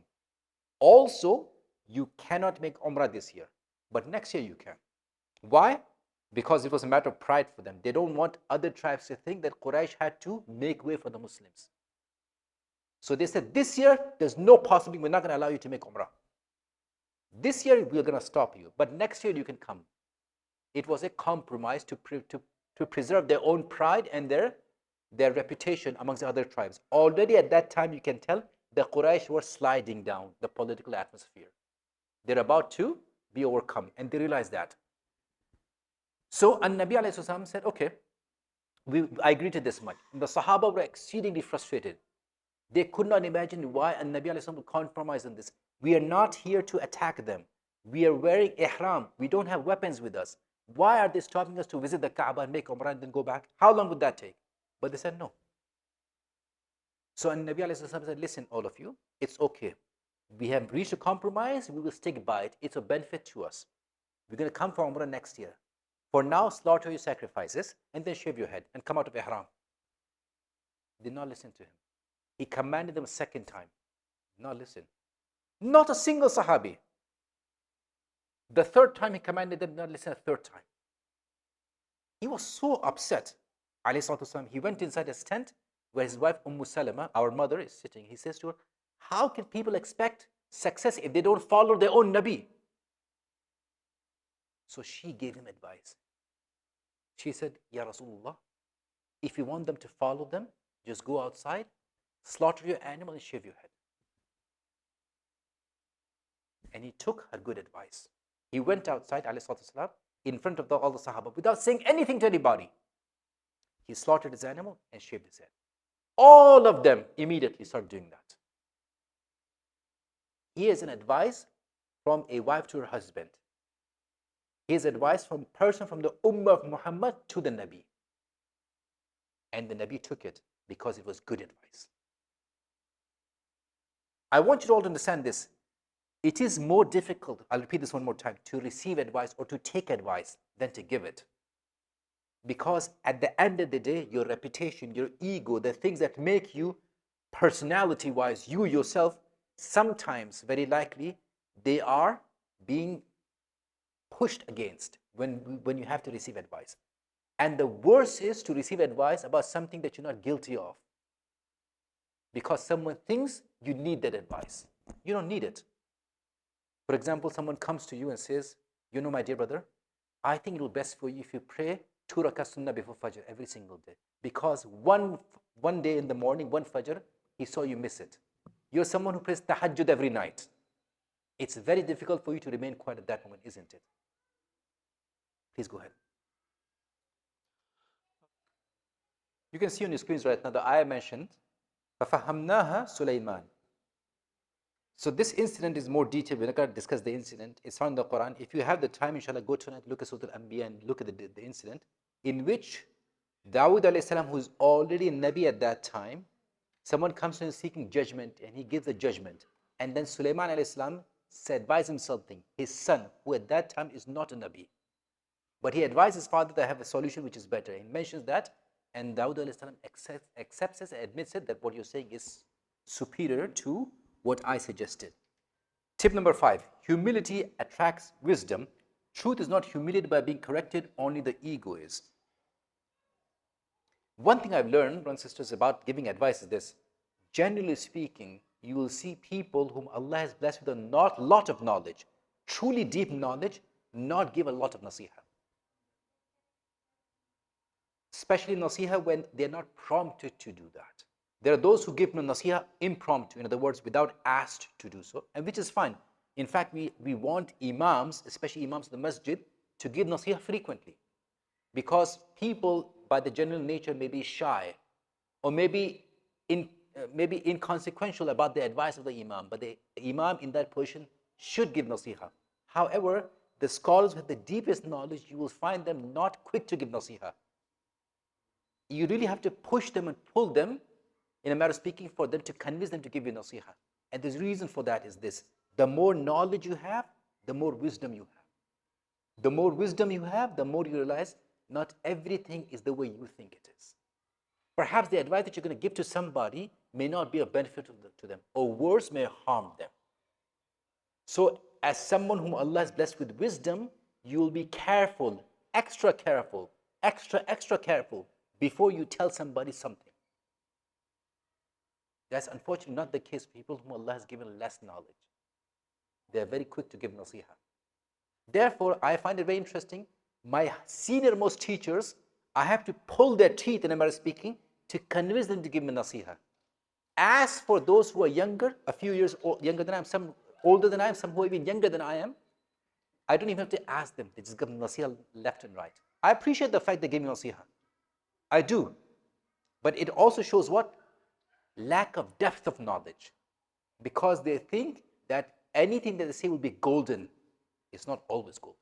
Also, you cannot make Umrah this year. But next year you can. Why? Because it was a matter of pride for them. They don't want other tribes to think that Quraysh had to make way for the Muslims. So they said, this year, there's no possibility, we're not going to allow you to make Umrah. This year, we're going to stop you. But next year, you can come. It was a compromise to preserve their own pride and their reputation amongst the other tribes. Already at that time, you can tell the Quraysh were sliding down the political atmosphere. They're about to be overcome, and they realized that. So An-Nabi alayhi wasallam said, okay, I agree to this much. The Sahaba were exceedingly frustrated. They could not imagine why An-Nabi alayhi wasallam would compromise on this. We are not here to attack them. We are wearing ihram. We don't have weapons with us. Why are they stopping us to visit the Kaaba and make Umrah and then go back? How long would that take? But they said no. So An-Nabi alayhi wasallam said, listen, all of you, it's okay. We have reached a compromise. We will stick by it. It's a benefit to us. We're going to come for Umrah next year. For now, slaughter your sacrifices and then shave your head and come out of ihram. Did not listen to him. He commanded them a second time. Did not listen. Not a single Sahabi. The third time he commanded them not listen a third time. He was so upset. He went inside his tent where his wife Salama, our mother, is sitting. He says to her, how can people expect success if they don't follow their own Nabi? So she gave him advice. She said, Ya Rasulullah, if you want them to follow them, just go outside, slaughter your animal and shave your head. And he took her good advice. He went outside, والسلام, in front of all the Sahaba without saying anything to anybody. He slaughtered his animal and shaved his head. All of them immediately started doing that. Here's an advice from a wife to her husband. Here's advice from a person from the Ummah of Muhammad to the Nabi. And the Nabi took it because it was good advice. I want you all to understand this. It is more difficult, I'll repeat this one more time, to receive advice or to take advice than to give it. Because at the end of the day, your reputation, your ego, the things that make you personality-wise, you yourself, sometimes, very likely, they are being pushed against when you have to receive advice. And the worst is to receive advice about something that you're not guilty of. Because someone thinks you need that advice. You don't need it. For example, someone comes to you and says, you know, my dear brother, I think it will be best for you if you pray 2 rakat sunnah before Fajr every single day. Because one day in the morning, one Fajr, he saw you miss it. You're someone who prays tahajjud every night. It's very difficult for you to remain quiet at that moment, isn't it? Please go ahead. You can see on your screens right now the ayah mentioned, فَفَهَمْنَاهَا سُلَيْمَانَ. So this incident is more detailed. We're not going to discuss the incident. It's found in the Quran. If you have the time, inshallah, go tonight, look at Surah Al-Anbiya and look at the incident in which Dawud alayhi salam, who's already a Nabi at that time, someone comes to him seeking judgment and he gives the judgment. And then Sulaiman alayhi salam advised him something. His son, who at that time is not a Nabi, but he advised his father to have a solution which is better. He mentions that, and Dawud alayhi salam accepts it and admits it, that what you're saying is superior to what I suggested. Tip number 5, humility attracts wisdom. Truth is not humiliated by being corrected, only the ego is. One thing I've learned, brothers and sisters, about giving advice is this. Generally speaking, you will see people whom Allah has blessed with a lot of knowledge, truly deep knowledge, not give a lot of nasiha. Especially nasiha when they're not prompted to do that. There are those who give nasiha impromptu, in other words, without asked to do so, and which is fine. In fact, we want imams, especially imams of the masjid, to give nasiha frequently. Because people, by the general nature, may be shy, or maybe inconsequential about the advice of the imam. But the imam in that position should give nasiha. However, the scholars with the deepest knowledge, you will find them not quick to give nasiha. You really have to push them and pull them, in a matter of speaking, for them to convince them to give you nasiha. And the reason for that is this. The more knowledge you have, the more wisdom you have. The more wisdom you have, the more you realize not everything is the way you think it is. Perhaps the advice that you're going to give to somebody may not be of benefit to them, or worse, may harm them. So as someone whom Allah has blessed with wisdom, you will be careful, extra careful before you tell somebody something. That's unfortunately not the case for people whom Allah has given less knowledge. They are very quick to give nasiha. Therefore, I find it very interesting. My senior most teachers, I have to pull their teeth, in a matter of speaking, to convince them to give me nasiha. As for those who are younger, a few years younger than I am, some older than I am, some who are even younger than I am, I don't even have to ask them. They just give me nasiha left and right. I appreciate the fact they give me nasiha. I do. But it also shows what? Lack of depth of knowledge. Because they think that anything that they say will be golden. It's not always golden.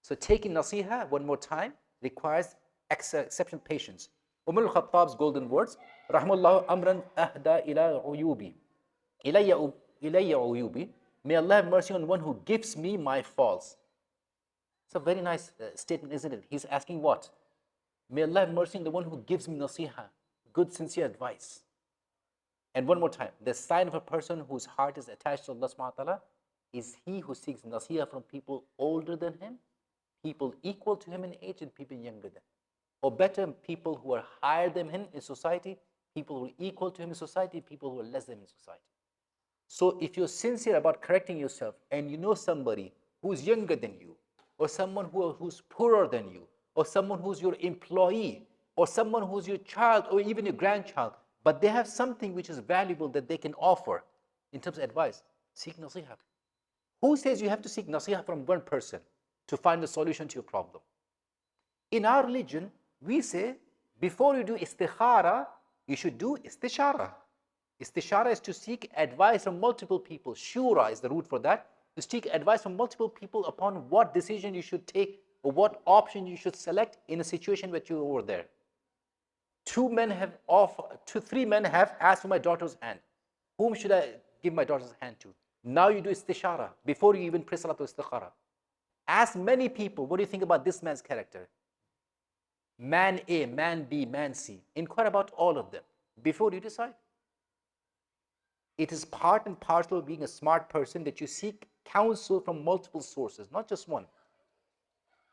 So taking nasiha one more time requires exceptional patience. Umar al-Khattab's golden words, Rahmallahu amran ahda ila uyubi. Ilayya uyubi. May Allah have mercy on one who gives me my faults. It's a very nice statement, isn't it? He's asking what? May Allah have mercy on the one who gives me nasiha, good, sincere advice. And one more time, the sign of a person whose heart is attached to Allah subhanahu wa ta'ala is he who seeks nasiha from people older than him, people equal to him in age, and people younger than him. Or better, people who are higher than him in society, people who are equal to him in society, people who are less than him in society. So if you're sincere about correcting yourself and you know somebody who's younger than you, or someone who's poorer than you, or someone who's your employee, or someone who's your child, or even your grandchild, but they have something which is valuable that they can offer in terms of advice, seek nasiha. Who says you have to seek nasiha from one person to find the solution to your problem? In our religion, we say before you do istikhara, you should do istishara. Istishara is to seek advice from multiple people. Shura is the root for that. To seek advice from multiple people upon what decision you should take or what option you should select in a situation where you're over there. Three men have asked for my daughter's hand. Whom should I give my daughter's hand to? Now you do istishara before you even pray salatul istikhara. Ask many people, what do you think about this man's character? Man A, man B, man C. Inquire about all of them before you decide. It is part and parcel of being a smart person that you seek counsel from multiple sources, not just one.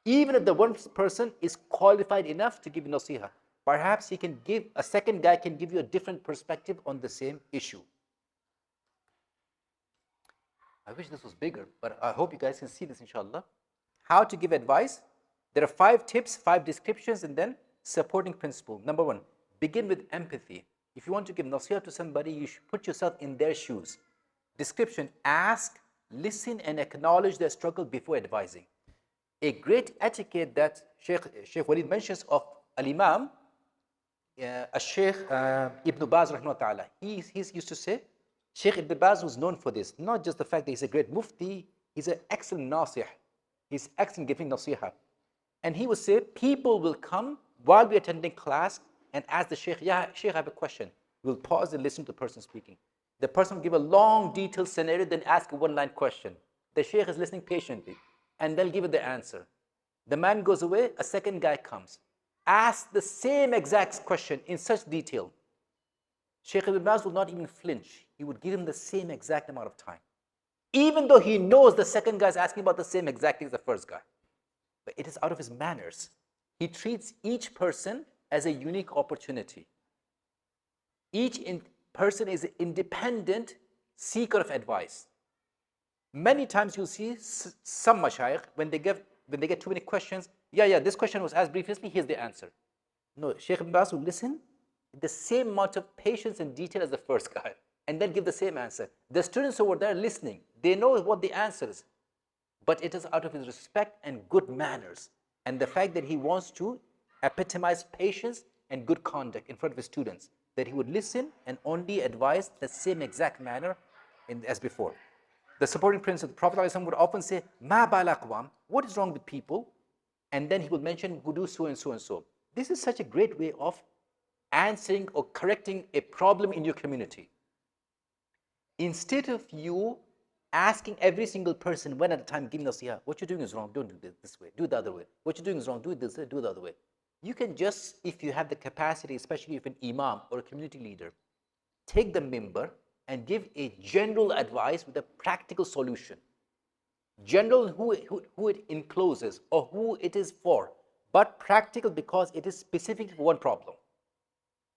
Even if the one person is qualified enough to give you nasiha, perhaps a second guy can give you a different perspective on the same issue. I wish this was bigger, but I hope you guys can see this, inshallah. How to give advice. There are 5 tips, 5 descriptions, and then supporting principle. Number 1, begin with empathy. If you want to give nasiha to somebody, you should put yourself in their shoes. Description, ask, listen, and acknowledge their struggle before advising. A great etiquette that Shaykh Walid mentions of Al-Imam, Shaykh Ibn Baz, rahimahullah ta'ala. He used to say, Shaykh Ibn Baz was known for this. Not just the fact that he's a great mufti, he's an excellent nasih. He's excellent giving nasiha. And he would say, people will come while we're attending class and ask the Shaykh, yeah, Shaykh, I have a question. We'll pause and listen to the person speaking. The person will give a long, detailed scenario, then ask a one-line question. The Shaykh is listening patiently, and they'll give it the answer. The man goes away, a second guy comes. Asks the same exact question in such detail. Shaykh Ibn Baz will not even flinch. He would give him the same exact amount of time. Even though he knows the second guy is asking about the same exact thing as the first guy. But it is out of his manners. He treats each person as a unique opportunity. Each person is an independent seeker of advice. Many times you'll see some mashayikh, when they get too many questions, this question was asked previously, here's the answer. No, Shaykh Ibn Baz will listen with the same amount of patience and detail as the first guy, and then give the same answer. The students who were there listening, they know what the answer is, but it is out of his respect and good manners, and the fact that he wants to epitomize patience and good conduct in front of his students, that he would listen and only advise the same exact manner as before. The supporting principle, the Prophet ﷺ would often say, Ma bal aqwam, what is wrong with people? And then he would mention who do so and so and so. This is such a great way of answering or correcting a problem in your community. Instead of you asking every single person one at a time, giving nasiha, what you're doing is wrong, don't do it this way, do it the other way. What you're doing is wrong, do it this way, do it the other way. You can just, if you have the capacity, especially if an imam or a community leader, take the mimbar and give a general advice with a practical solution. General who it encloses or who it is for, but practical because it is specific for one problem.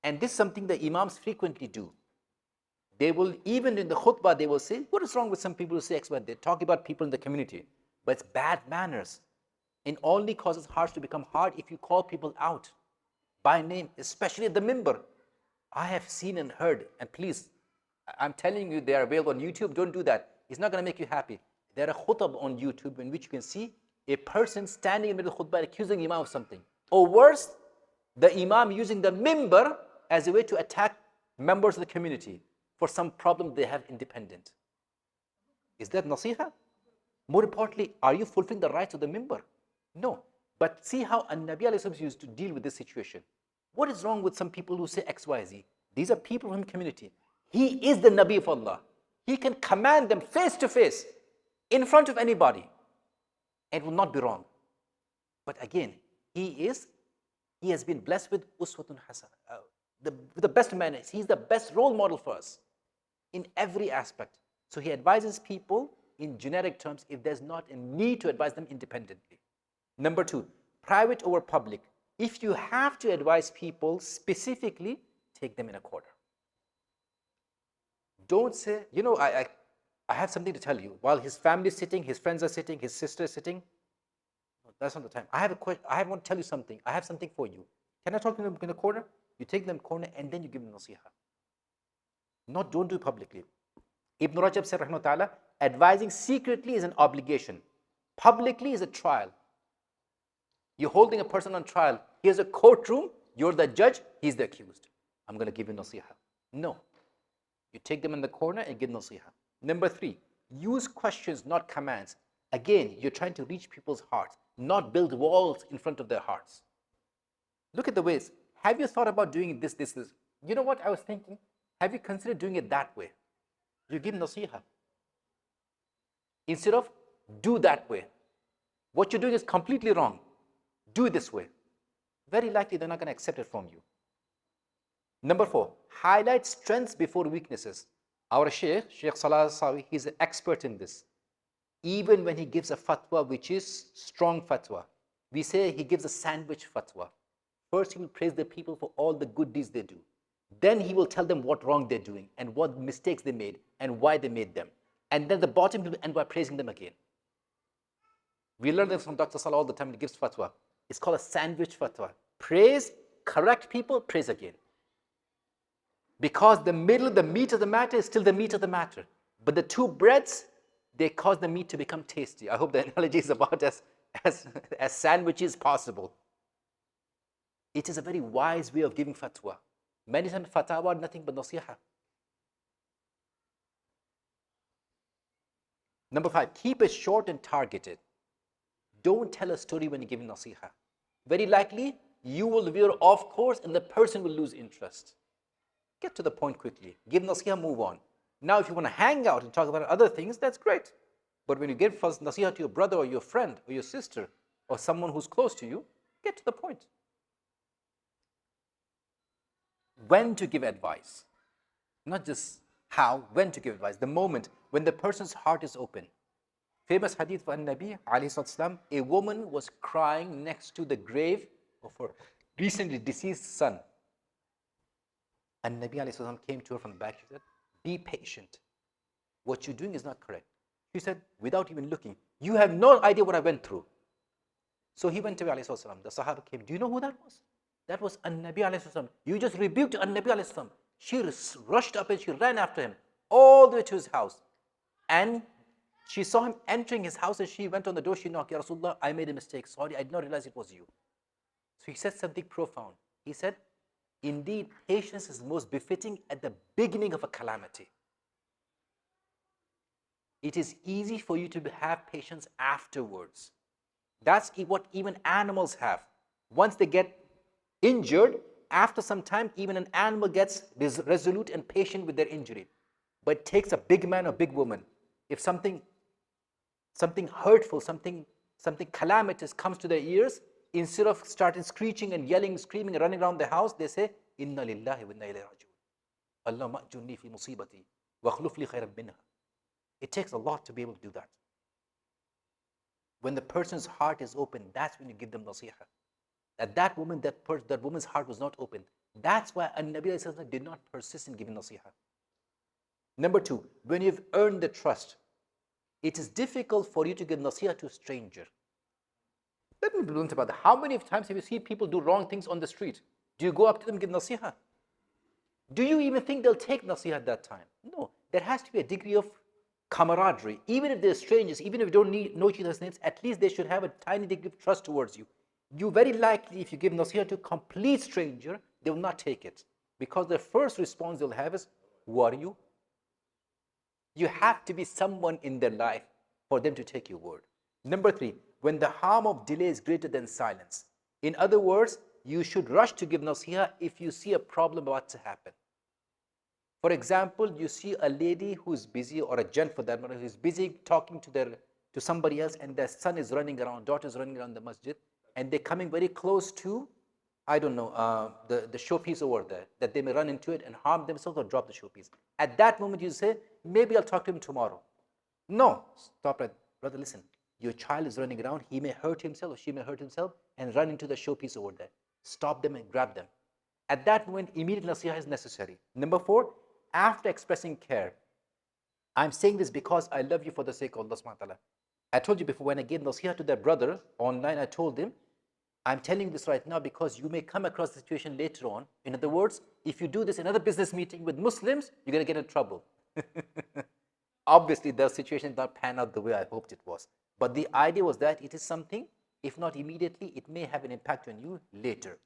And this is something the imams frequently do. They will, even in the khutbah, they will say, what is wrong with some people who say X, Y? They talk about people in the community, but it's bad manners. It only causes hearts to become hard if you call people out by name, especially at the mimbar. I have seen and heard, and please, I'm telling you, they are available on YouTube. Don't do that. It's not going to make you happy. There are khutbah on YouTube in which you can see a person standing in the middle of khutbah accusing imam of something. Or worse, the imam using the mimbar as a way to attack members of the community for some problem they have independent. Is that nasiha? More importantly, are you fulfilling the rights of the mimbar? No. But see how An-Nabi ﷺ used to deal with this situation. What is wrong with some people who say X, Y, Z? These are people from the community. He is the Nabi of Allah. He can command them face to face, in front of anybody, and will not be wrong. But again, he has been blessed with uswatun hasana, the best manners. He's the best role model for us in every aspect. So he advises people in generic terms if there's not a need to advise them independently. Number 2, private over public. If you have to advise people specifically, take them in a corner. Don't say, I have something to tell you. While his family is sitting, his friends are sitting, his sister is sitting. No, that's not the time. I have a question. I want to tell you something. I have something for you. Can I talk to them in a corner? You take them in a corner and then you give them nasiha. Don't do it publicly. Ibn Rajab said, rahimahullah ta'ala, advising secretly is an obligation. Publicly is a trial. You're holding a person on trial. Here's a courtroom. You're the judge. He's the accused. I'm going to give you nasiha. No. You take them in the corner and give nasiha. Number 3, use questions, not commands. Again, you're trying to reach people's hearts, not build walls in front of their hearts. Look at the ways. Have you thought about doing this? You know what I was thinking? Have you considered doing it that way? You give nasiha. Instead of do that way. What you're doing is completely wrong. Do it this way. Very likely they're not going to accept it from you. Number 4, highlight strengths before weaknesses. Our Shaykh Salah Sawi, he's an expert in this. Even when he gives a fatwa which is strong fatwa, we say he gives a sandwich fatwa. First he will praise the people for all the good deeds they do. Then he will tell them what wrong they're doing and what mistakes they made and why they made them. And then the bottom people end by praising them again. We learn this from Dr. Salah all the time. He gives fatwa. It's called a sandwich fatwa. Praise, correct people, praise again. Because the middle, the meat of the matter is still the meat of the matter. But the two breads, they cause the meat to become tasty. I hope the analogy is about as sandwichy as possible. It is a very wise way of giving fatwa. Many times fatwa are nothing but nasiha. Number 5, keep it short and targeted. Don't tell a story when you're giving nasiha. Very likely, you will veer off course and the person will lose interest. Get to the point quickly. Give nasiha, move on. Now, if you want to hang out and talk about other things, that's great. But when you give first nasiha to your brother or your friend or your sister or someone who's close to you, get to the point. When to give advice. Not just how, when to give advice. The moment when the person's heart is open. Famous hadith of Nabi alayhi salam, a woman was crying next to the grave of her recently deceased son. And Nabi alayhi salam came to her from the back. She said, be patient. What you're doing is not correct. She said, without even looking, you have no idea what I went through. So he went to Nabi alayhi salam. The Sahaba came, do you know who that was? That was Nabi alayhi salam. You just rebuked Nabi alayhi salam. She rushed up and she ran after him all the way to his house. And she saw him entering his house and she went on the door. She knocked, Ya Rasulullah, I made a mistake. Sorry, I did not realize it was you. So he said something profound. He said, indeed, patience is most befitting at the beginning of a calamity. It is easy for you to have patience afterwards. That's what even animals have. Once they get injured, after some time, even an animal gets resolute and patient with their injury. But it takes a big man or big woman. If something hurtful, something calamitous comes to their ears, instead of starting screeching and yelling, screaming and running around the house, they say, Inna lillahi wa inna ilayhi raji'un. Allahumma ajurni fi musibati wa akhluf li khayran minha. It takes a lot to be able to do that. When the person's heart is open, that's when you give them nasiha. That woman's heart was not open. That's why Nabi did not persist in giving nasiha. Number 2, when you've earned the trust, it is difficult for you to give nasiha to a stranger. Let me be blunt about that. How many times have you seen people do wrong things on the street? Do you go up to them and give nasiha? Do you even think they'll take nasiha at that time? No. There has to be a degree of camaraderie. Even if they're strangers, even if you don't know each other's names, at least they should have a tiny degree of trust towards you. You very likely, if you give nasiha to a complete stranger, they will not take it. Because the first response they'll have is, who are you? You have to be someone in their life for them to take your word. Number 3, when the harm of delay is greater than silence. In other words, you should rush to give nasiha if you see a problem about to happen. For example, you see a lady who's busy, or a gent for that matter, who's busy talking to somebody else, and their son is running around, daughter is running around the masjid, and they're coming very close to, I don't know, the showpiece over there, that they may run into it and harm themselves or drop the showpiece. At that moment, you say, maybe I'll talk to him tomorrow. No, stop right. Brother, listen. Your child is running around. He may hurt himself or she may hurt himself and run into the showpiece over there. Stop them and grab them. At that moment, immediate nasiha is necessary. Number 4, after expressing care. I'm saying this because I love you for the sake of Allah subhanahu wa ta'ala. I told you before, when I gave nasiha to that brother online, I told him, I'm telling you this right now because you may come across the situation later on. In other words, if you do this in another business meeting with Muslims, you're going to get in trouble. Obviously, the situation did not pan out the way I hoped it was. But the idea was that it is something, if not immediately, it may have an impact on you later.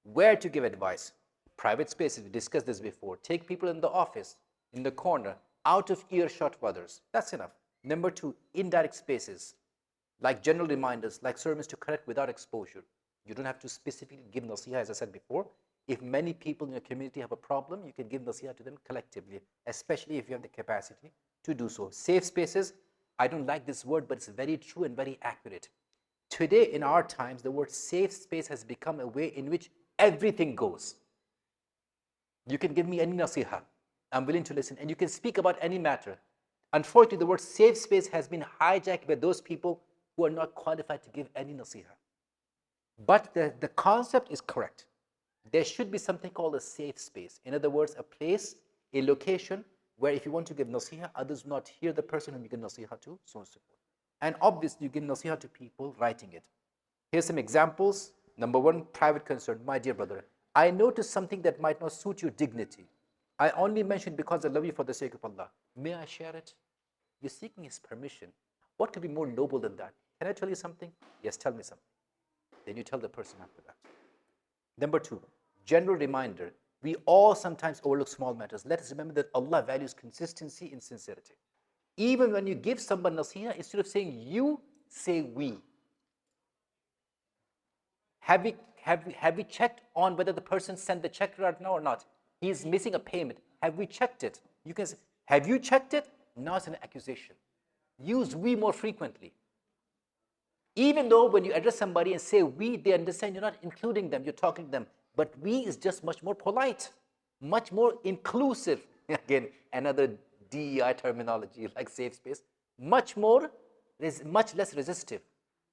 Where to give advice? Private spaces, we discussed this before. Take people in the office, in the corner, out of earshot of others. That's enough. Number 2, indirect spaces, like general reminders, like sermons to correct without exposure. You don't have to specifically give nasiha, as I said before. If many people in your community have a problem, you can give nasiha to them collectively, especially if you have the capacity to do so. Safe spaces, I don't like this word, but it's very true and very accurate. Today, in our times, the word safe space has become a way in which everything goes. You can give me any nasiha. I'm willing to listen. And you can speak about any matter. Unfortunately, the word safe space has been hijacked by those people who are not qualified to give any nasiha. But the concept is correct. There should be something called a safe space. In other words, a place, a location where if you want to give nasiha, others will not hear the person whom you give nasiha to, so on and so forth. And obviously, you give nasiha to people writing it. Here's some examples. Number one, private concern. My dear brother, I noticed something that might not suit your dignity. I only mentioned because I love you for the sake of Allah. May I share it? You're seeking His permission. What could be more noble than that? Can I tell you something? Yes, tell me something. Then you tell the person after that. Number two, general reminder. We all sometimes overlook small matters. Let us remember that Allah values consistency in sincerity. Even when you give someone nasiha, instead of saying you, say we. Have we checked on whether the person sent the check right now or not? He is missing a payment. Have we checked it? You can say, have you checked it? Now it's an accusation. Use we more frequently. Even though when you address somebody and say we, they understand you're not including them, you're talking to them. But we is just much more polite, much more inclusive. Again, another DEI terminology like safe space. Much less resistive.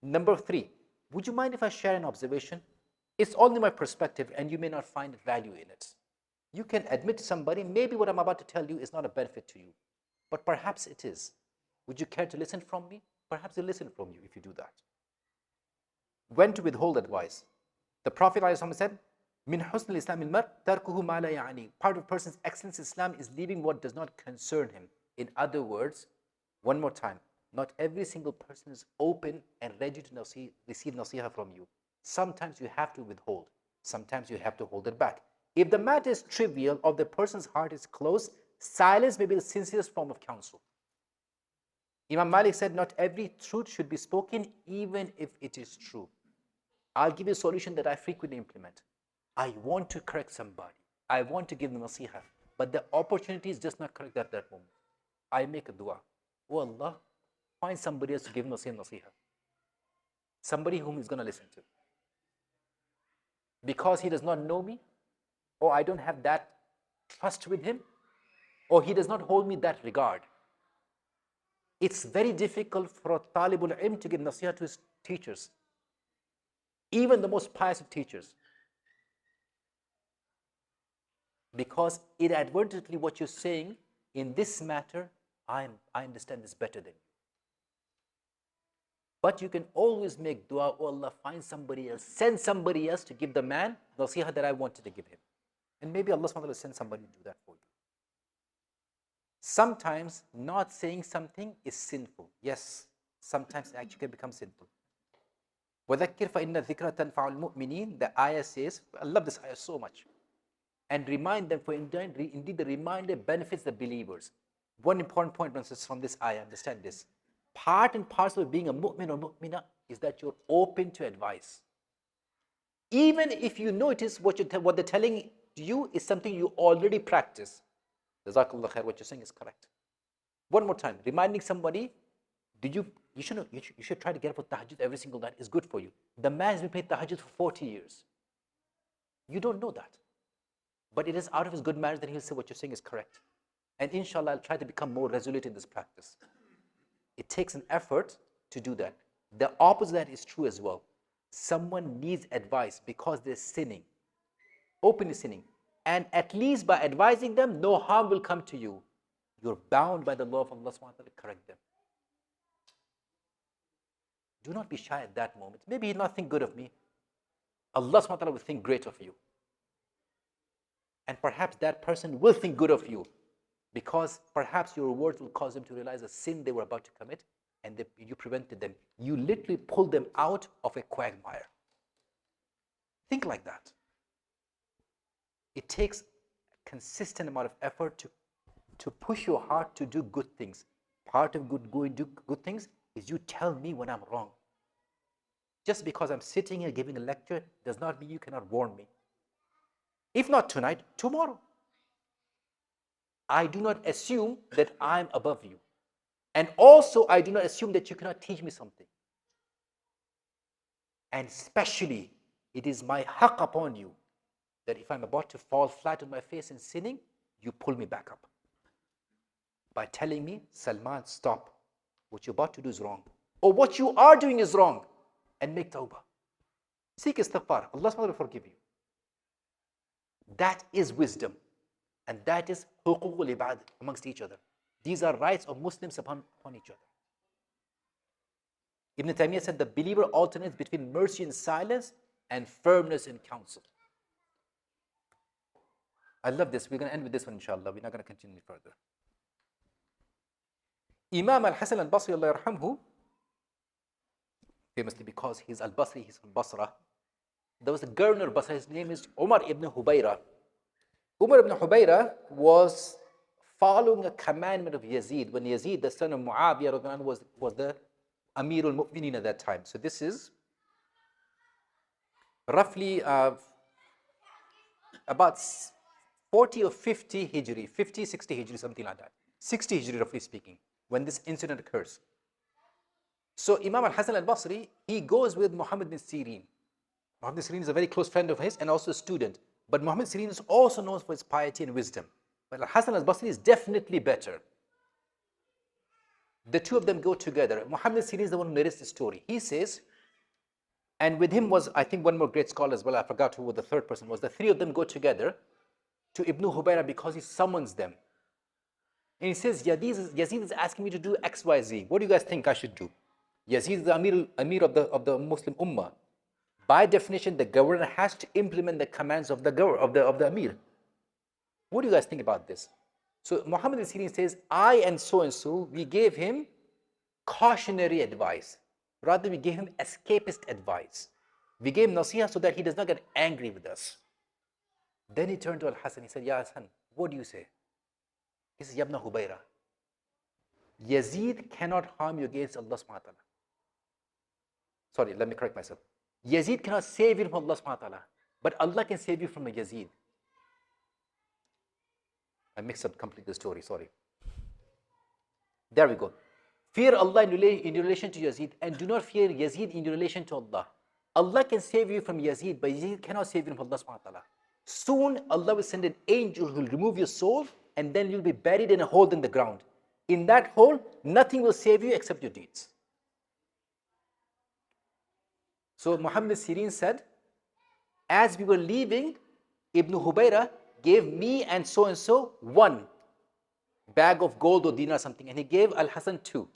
Number three, would you mind if I share an observation? It's only my perspective and you may not find value in it. You can admit to somebody, maybe what I'm about to tell you is not a benefit to you, but perhaps it is. Would you care to listen from me? Perhaps he'll listen from you if you do that. When to withhold advice. The Prophet ﷺ said, Min husn al-Islam al-mar tarkuhu ma la ya'ni. Part of a person's excellence in Islam is leaving what does not concern him. In other words, one more time, not every single person is open and ready to receive nasiha from you. Sometimes you have to withhold. Sometimes you have to hold it back. If the matter is trivial or the person's heart is closed, silence may be the sincerest form of counsel. Imam Malik said, not every truth should be spoken, even if it is true. I'll give you a solution that I frequently implement. I want to correct somebody. I want to give them nasiha, but the opportunity is just not correct at that moment. I make a dua. Oh Allah, find somebody else to give nasiha. Somebody whom he's going to listen to. Because he does not know me, or I don't have that trust with him, or he does not hold me that regard. It's very difficult for a talibul ilm to give nasiha to his teachers, even the most pious of teachers. Because inadvertently what you're saying, in this matter, I understand this better than you. But you can always make dua, oh Allah, find somebody else, send somebody else to give the man nasiha that I wanted to give him. And maybe Allah SWT will send somebody to do that for you. Sometimes not saying something is sinful. Yes, sometimes it actually can become sinful. وَذَكِّرْ فَإِنَّ الذِّكْرَ تَنْفَعُ الْمُؤْمِنِينَ. The ayah says, I love this ayah so much. And remind them, for indeed the reminder benefits the believers. One important point from this ayah, understand this. Part and parcel of being a mu'min or mu'mina is that you're open to advice. Even if you notice what they're telling you is something you already practice. Jazakallah khair, what you're saying is correct. One more time, reminding somebody, you should try to get up for tahajjud every single night. It's good for you. The man has been praying tahajjud for 40 years. You don't know that. But it is out of his good manners that he'll say what you're saying is correct. And inshallah, I'll try to become more resolute in this practice. It takes an effort to do that. The opposite of that is true as well. Someone needs advice because they're sinning, openly sinning. And at least by advising them, no harm will come to you. You're bound by the law of Allah SWT to correct them. Do not be shy at that moment. Maybe he'll not think good of me. Allah SWT will think great of you. And perhaps that person will think good of you, because perhaps your words will cause them to realize a sin they were about to commit, and you prevented them. You literally pulled them out of a quagmire. Think like that. It takes a consistent amount of effort to push your heart to do good things. Part of doing good things is you tell me when I'm wrong. Just because I'm sitting here giving a lecture does not mean you cannot warn me. If not tonight, tomorrow. I do not assume that I'm above you. And also, I do not assume that you cannot teach me something. And especially, it is my haqq upon you that if I'm about to fall flat on my face in sinning, you pull me back up. By telling me, Salman, stop. What you're about to do is wrong. Or what you are doing is wrong. And make tawbah. Seek istighfar. Allah will forgive you. That is wisdom. And that is huququl ibad amongst each other. These are rights of Muslims upon each other. Ibn Taymiyyah said the believer alternates between mercy and silence and firmness in counsel. I love this. We're going to end with this one, inshallah. We're not going to continue further. Imam al-Hasan al-Basri, Allah yarhamhu, famously because he's al-Basri, he's from Basra. There was a governor of Basra, his name is Umar ibn Hubayra. Umar ibn Hubayra was following a commandment of Yazid when Yazid, the son of Muawiyah, was the Amir al-Mu'minin at that time. So this is roughly about 40 or 50 Hijri, 50, 60 Hijri, something like that. 60 Hijri, roughly speaking, when this incident occurs. So Imam al-Hasan al-Basri, he goes with Muhammad bin Sirin. Muhammad bin Sirin is a very close friend of his and also a student. But Muhammad bin Sirin is also known for his piety and wisdom. But al-Hasan al-Basri is definitely better. The two of them go together. Muhammad bin Sirin is the one who narrates the story. He says, and with him was, I think, one more great scholar as well. I forgot who the third person was. The three of them go together to Ibn Hubayra because he summons them. And he says, Yazid is asking me to do X, Y, Z. What do you guys think I should do? Yazid is the Amir of the Muslim Ummah. By definition, the governor has to implement the commands of the Amir. What do you guys think about this? So Muhammad bin Sirin says, I and so, we gave him cautionary advice. Rather, we gave him escapist advice. We gave him nasiha so that he does not get angry with us. Then he turned to Al-Hasan. He said, Ya Hasan, what do you say? He says, Yabna Hubayra, Yazid cannot harm you against Allah subhanahu wa ta'ala. Sorry, let me correct myself. Yazid cannot save you from Allah subhanahu wa ta'ala, but Allah can save you from a Yazid. I mixed up completely the story, sorry. There we go. Fear Allah in relation to Yazid, and do not fear Yazid in relation to Allah. Allah can save you from Yazid, but Yazid cannot save you from Allah subhanahu wa ta'ala. Soon Allah will send an angel who will remove your soul, and then you'll be buried in a hole in the ground. In that hole, nothing will save you except your deeds. So Muhammad Sirin said, as we were leaving, Ibn Hubayra gave me and so one bag of gold or dinar or something, and he gave Al-Hasan 2.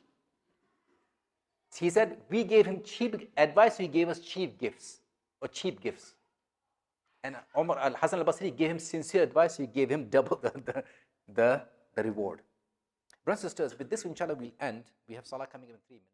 He said, we gave him cheap advice, so he gave us cheap gifts. And Umar Al-Hasan al-Basri gave him sincere advice, so he gave him double the reward. Brothers and sisters, with this inshallah we'll end. We have salah coming in 3 minutes.